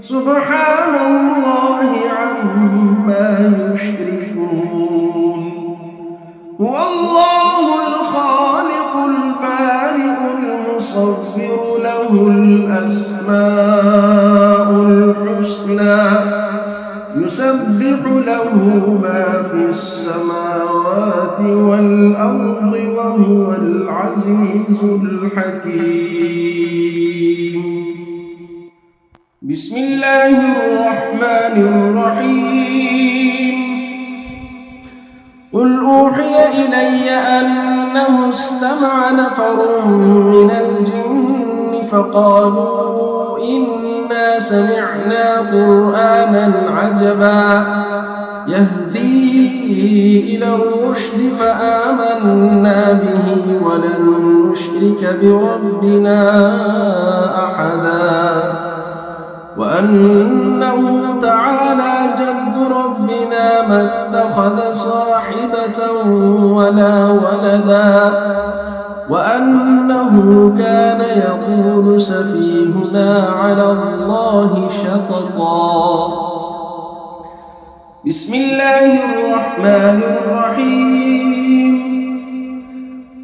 Speaker 2: سبحان الله عما يشركون هو الله الخالق البارئ المصور له الأسماء الحسنى يسبح له ما في السماوات والأرض وهو العزيز الحكيم بسم الله الرحمن الرحيم قل أوحي إلي أنه استمع نفر من الجن فقالوا إنا سمعنا قرآنا عجبا يهدي إلى الرشد فآمنا به ولن نشرك بربنا أحدا وأنه تعالى جد ربنا ما اتخذ صاحبة ولا ولدا وأنه كان يقول سفيهنا على الله شططا بسم الله الرحمن الرحيم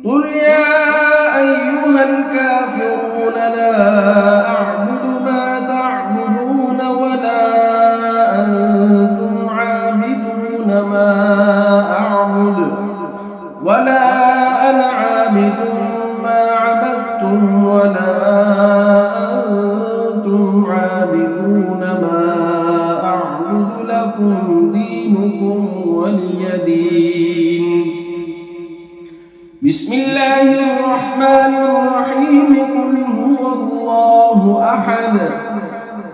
Speaker 2: قل يا أيها الكافرون لا أعبد ما تعبدون ولا أنتم عابدون ما أعبد ولا أنا عابد ما عبدتم ولا أنتم عابدون ما أعبد لكم دينكم ولي دين بسم الله الرحمن الرحيم قل هو الله أحد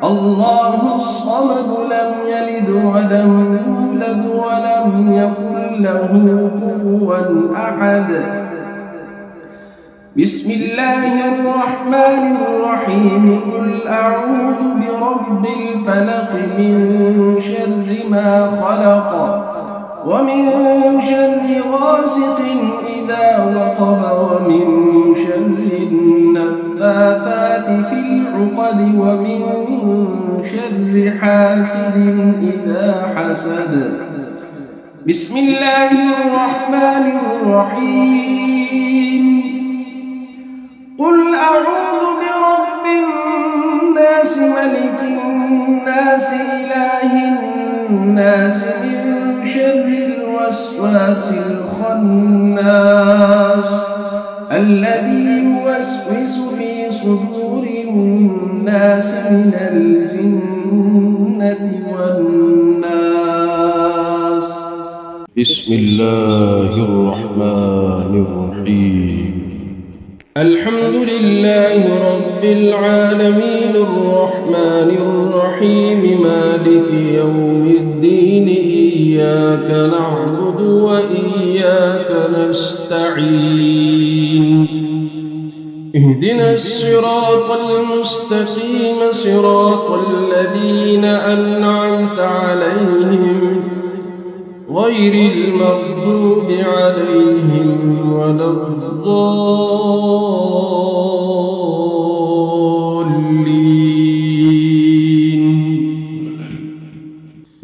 Speaker 2: الله الصمد لم يلد ولم يولد ولم يكن له كفوا أحد بسم الله الرحمن الرحيم قل أعوذ برب الفلق من شر ما خلق ومن شر غاسق إذا وقب ومن شر النفاثات في العقد ومن شر حاسد إذا حسد بسم الله الرحمن الرحيم قل أعوذ برب الناس ملك الناس إله الناس من شر الوسواس الخناس الذي يوسوس في صدور الناس من الجنة والناس
Speaker 1: بسم الله الرحمن الرحيم
Speaker 2: الحمد لله رب العالمين الرحمن الرحيم مالك يوم الدين إياك نعبد وإياك نستعين اهدنا الصراط المستقيم صراط الذين أنعمت عليهم غير المغضوب عليهم ولا الضالين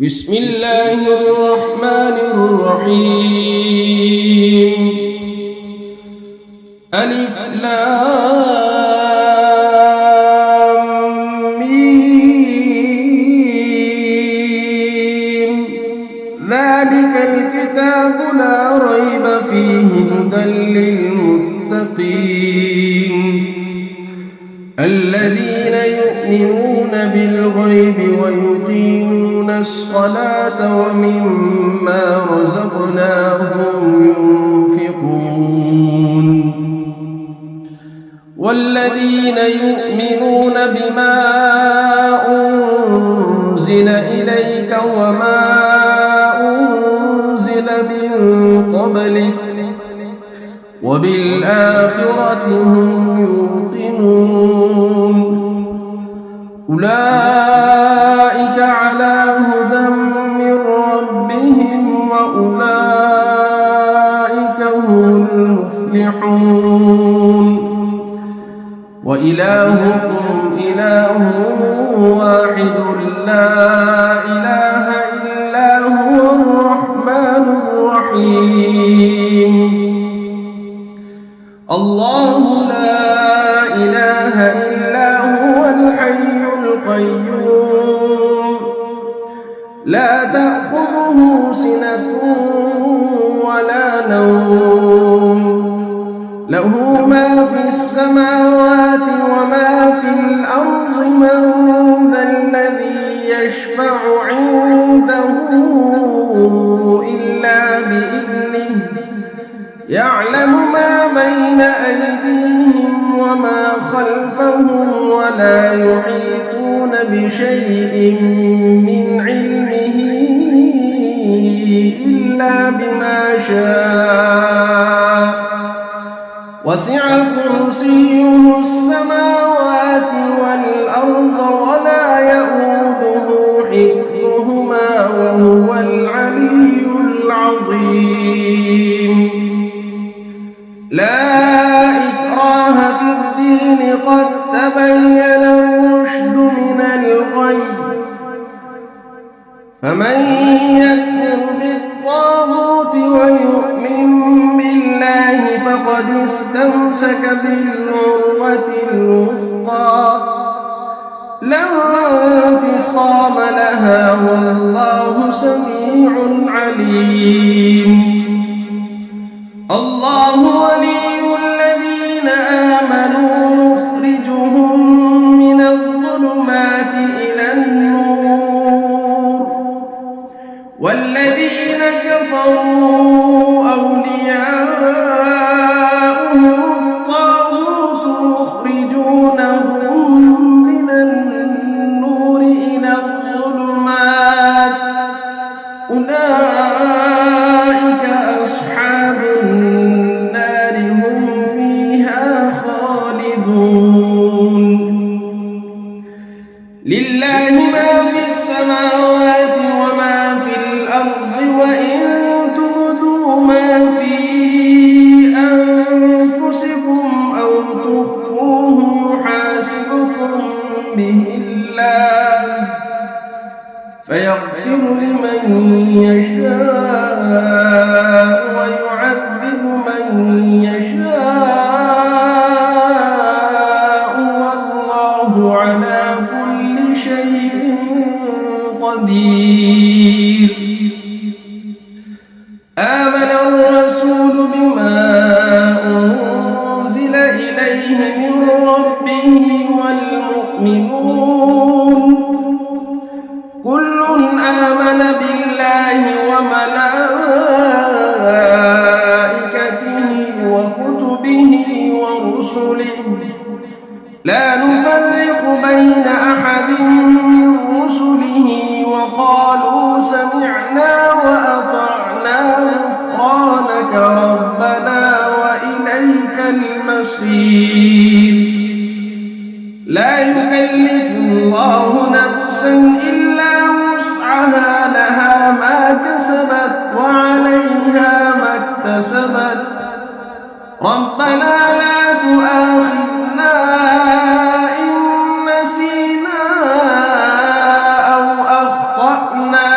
Speaker 2: بسم الله الرحمن الرحيم ألف لام ميم ذلك الكتاب لا ريب فيه هدى للمتقين الذين يؤمنون بالغيب ويقيمون الصلاة ومما رزقناهم ينفقون والذين يؤمنون بما أنزل إليك وما أنزل من قبلك وبالآخرة هم يوقنون أولئك على هدى من ربهم وأولئك هم المفلحون وإلهكم إله واحد لا إله إلا هو الرحمن الرحيم الله لا إله إلا هو الحي القيوم لا تأخذه سنة ولا نوم له ما في السماوات وما في الأرض من ذا الذي يشفع عنده إلا بإذنه يعلم ما بين أيديهم وما خلفهم ولا يحيطون بشيء من علمه إلا بما شاء وسع كرسيه السماوات والأرض ولا يؤوده حفظهما وهو العلي العظيم لا إكراه في الدين قد تبين الرشد من الغي فمن يكفر بالطاغوت ويؤمن بالله فقد استمسك بالعروة الوثقى لا انفصام لها والله سميع عليم الله ولي الذين آمنوا يخرجهم من الظلمات إلى النور والذين كفروا أولياؤهم الطاغوت يخرجونهم من النور إلى الظلمات أولئك أصحاب النار هم فيها خالدون لله ما في السماوات وما في الأرض وإن تبدوا ما في أنفسكم أو تخفوه يحاسبكم به الله فيغفر لمن يشاء ويعذب من يشاء والله على كل شيء قدير آمن الرسول بما أنزل إليه من ربه والمؤمنون كل آمن بالله وملائكته وكتبه ورسله لا نفرق بين أحد من رسله وقالوا سمعنا وأطعنا غفرانك ربنا وإليك المصير لا يكلف الله نفسا إلا وسعها لها ما كسبت وعليها ما اكتسبت ربنا لا تؤاخذنا إن نسينا أو أخطأنا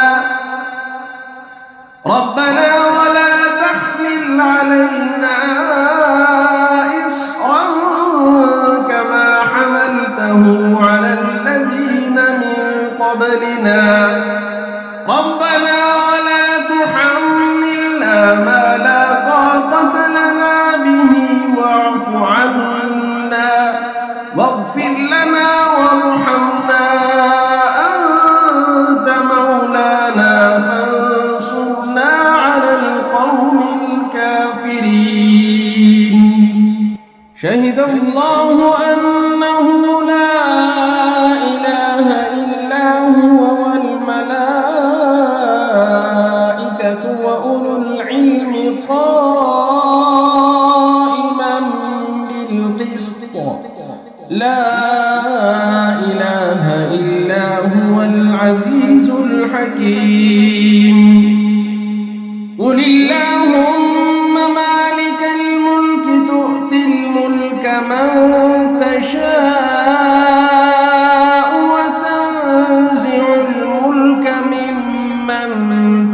Speaker 2: ربنا ولا تحمل علينا إصرا كما حملته على الذين من قبلنا ربنا ولا تحملنا ما لا طاقة لنا به واعف عنا واغفر لنا لنا وارحمنا أنت مولانا فانصرنا على القوم الكافرين. شهد الله أنه لا إله إلا هو والملائكة وأولو العلم قائما بالقسط لا إله إلا هو العزيز الحكيم. قل اللهم مالك الملك تؤتي الملك من تشاء وتنزع الملك ممن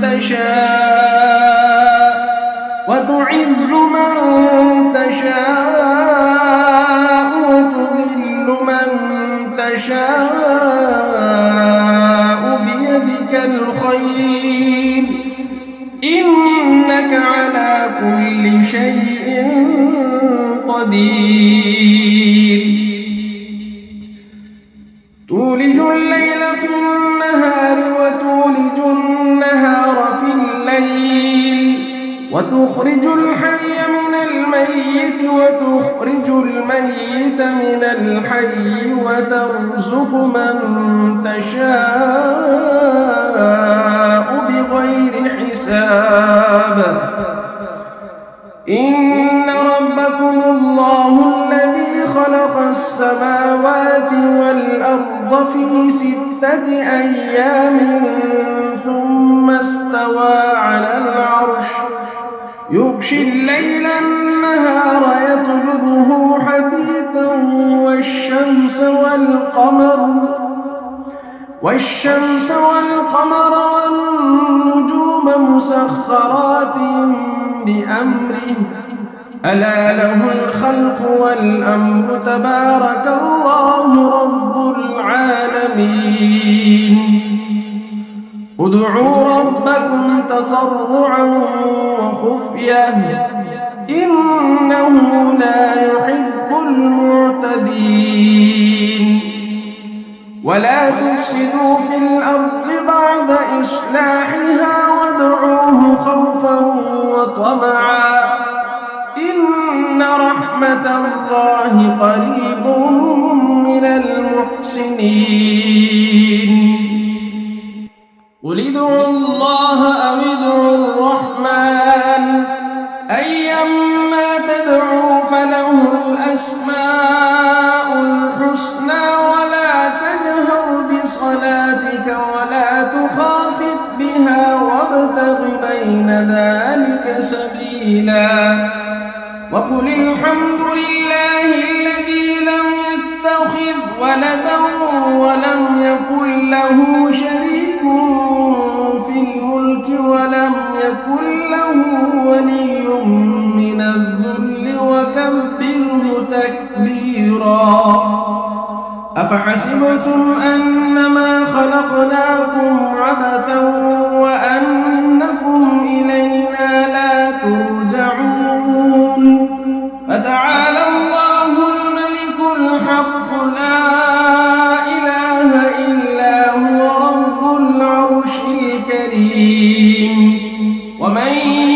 Speaker 2: تشاء وتعز من تشاء وتذل من تشاء بيدك الخير إنك على كل شيء قدير. تولج الليل في النهار وتولج النهار في الليل وتخرج الحي من الميت وتخرج الميت من الحي وترزق من تشاء بغير حساب. إن ربكم الله الذي خلق السماوات والأرض في 6 أيام ثم استوى على العرش يغشي الليل النهار يطلبه حثيثا والشمس والقمر والنجوم مسخرات بأمره ألا له الخلق والأمر تبارك الله رب العالمين. ادعوا ربكم تضرعا وخفية إنه لا يحب المعتدين. ولا تفسدوا في الأرض بعد إصلاحها وادعوه خوفا وطمعا إن رحمة الله قريب من المحسنين. قل ادعوا الله أو ادعوا الرحمن أيما تدعوا فله الأسماء الحسنى ولا تجهر بصلاتك ولا تخافت بها وابتغ بين ذلك سبيلا. وقل الحمد لله الذي لم يتخذ ولدا ولم يكن له شريك في الملك ولم يكن له ولي من الذل وكبره تكبيرا. أفحسبتم أنما خلقناكم عبثا وأنكم إلينا لا ترجعون. فتعالى الله الملك الحق لا إله إلا هو رب العرش الكريم. ومن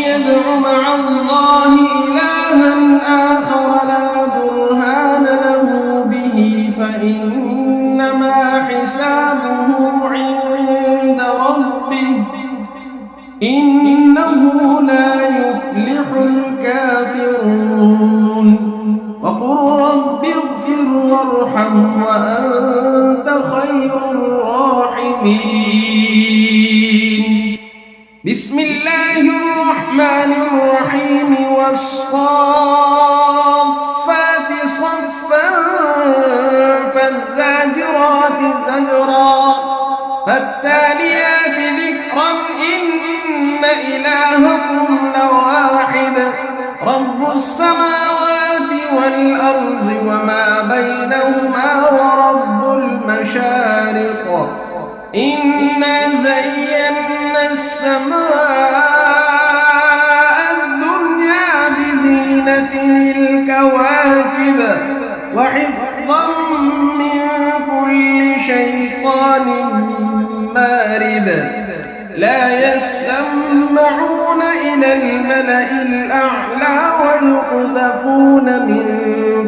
Speaker 2: يدع مع الله إلها آخر لا برهان له به فإنما حسابه عند ربه إنه لا يفلح الكافرون. وقل رب اغفر وارحم وأنت خير الراحمين. بسم الله الرحمن الرحيم والصافات صفا فالزاجرات زجرا فالتاليات ذكرا إن إلهكم لواحد رب السماوات والأرض وما بينهما ورب المشارق إنا زينا السماء الدنيا بزينة الكواكب وحفظا من لا يسمعون إلى الملأ الأعلى ويقذفون من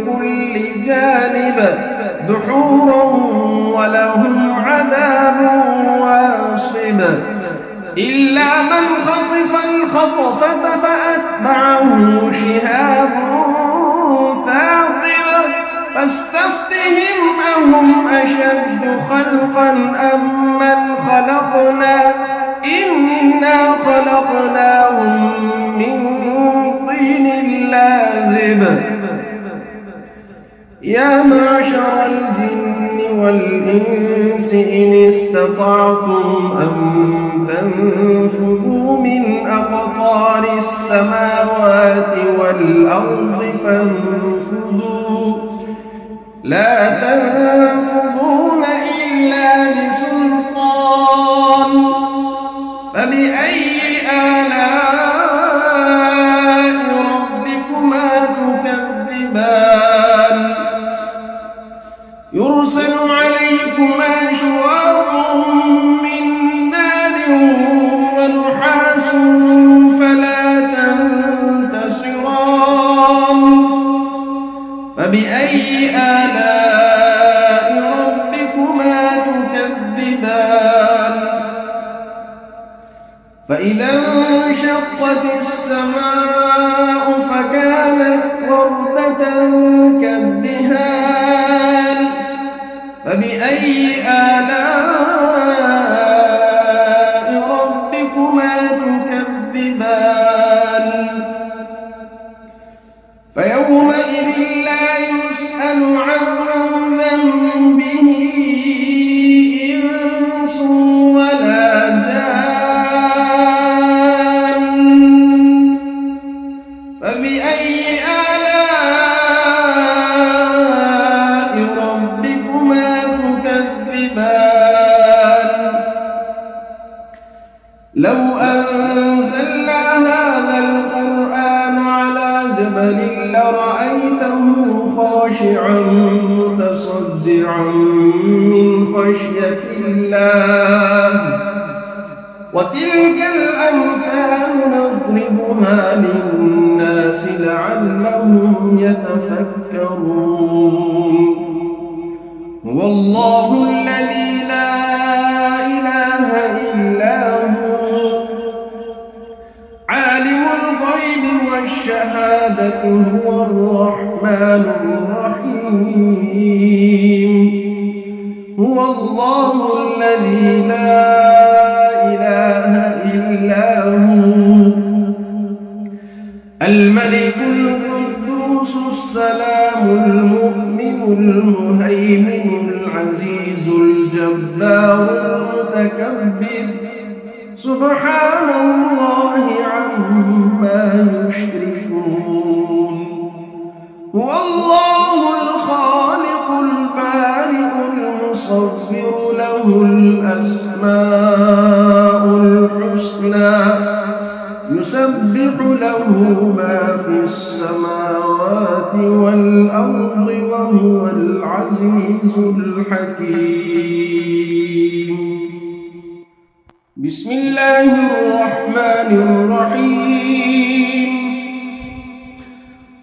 Speaker 2: كل جانب دحورا ولهم عذاب واصب إلا من خطف الخطفة فأتبعه شهاب ثاقب فاستفتهم أهم أشد خلقا أم من خلقنا إنا خلقناهم من طين لازب يا معشر الجن والإنس إن استطعتم أن تنفذوا من أقطار السماوات والأرض فانفذوا لا تنفذون إلا بسلطان فبأي آلاء ربكما تكذبان يرسل عليكما شواظ من نار ونحاس فلا تنتصران فبأي آلاء ربكما تكذبان فإذا انشقت السماء فكانت وردة كالدهان فبأي آلاء ربكما تكذبان فيومئذ لا يسأل عن ذنبه إنس ولا جان فبأي آلاء ربكما تكذبان لو أنزلنا هذا القرآن على جبل لرأيته خاشعا متصدعا من خشية الله وتلك الأمثال نضربها للناس لعلهم يتفكرون هو الله الذي لا إله إلا هو عالم الغيب والشهادة هو الرحمن الرحيم هو الله الذي لا إله إلا هو الملك القدوس السلام المؤمن المهيمن العزيز الجبار المتكبر سبحان الله عما يشركون هو الله الخالق البارئ المصور له الأسماء الحسنى يسبح له ما في السماوات والأرض وهو العزيز الحكيم بسم الله الرحمن الرحيم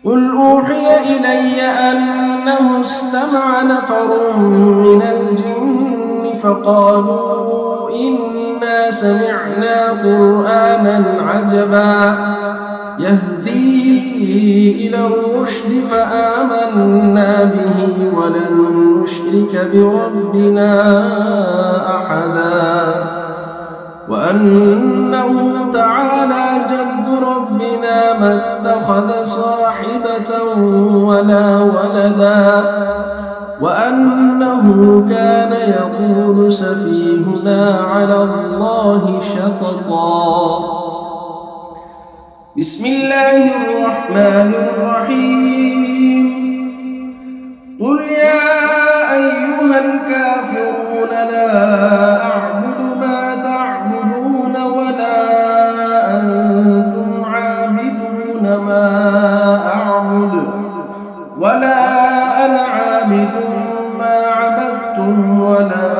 Speaker 2: قل أوحي إلي أنه استمع نفر من الجن فقالوا إنا سمعنا قرآنا عجبا يهدي إلى الرشد فآمنا به ولن نشرك بربنا أحدا وأنه تعالى جد ربنا ما اتخذ صاحبة ولا ولدا وأنه كان يقول سفيهنا على الله شططا بسم الله الرحمن الرحيم قل يا أيها الكافرون لا أعبد ما تعبدون ولا أنتم عابدون ما أعبد ولا أنا عابد ما عبدتم ولا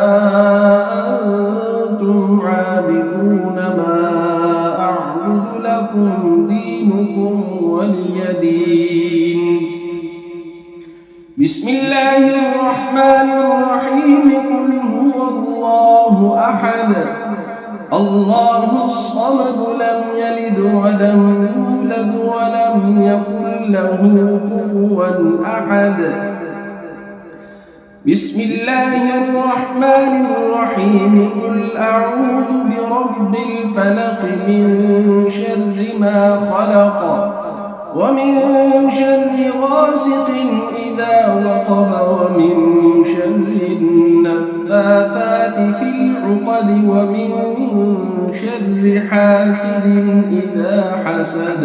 Speaker 2: أنتم عابدون بسم الله الرحمن الرحيم قل هو الله أحد الله الصمد لم يلد ولم يولد ولم يكن له كفوا أحد بسم الله الرحمن الرحيم قل أعوذ برب الفلق من شر ما خلق ومن شر غاسق إذا وقب ومن شر النفاثات في العقد ومن شر حاسد إذا حسد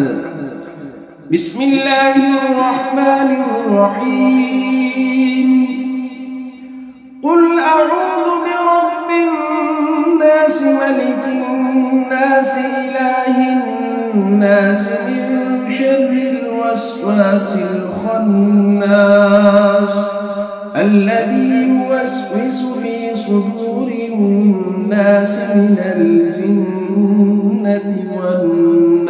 Speaker 2: بسم الله الرحمن الرحيم قل أعوذ برب الناس ملك الناس إله الناس من شر الوسواس الخناس الذي يوسوس في صدور الناس من الجنة والناس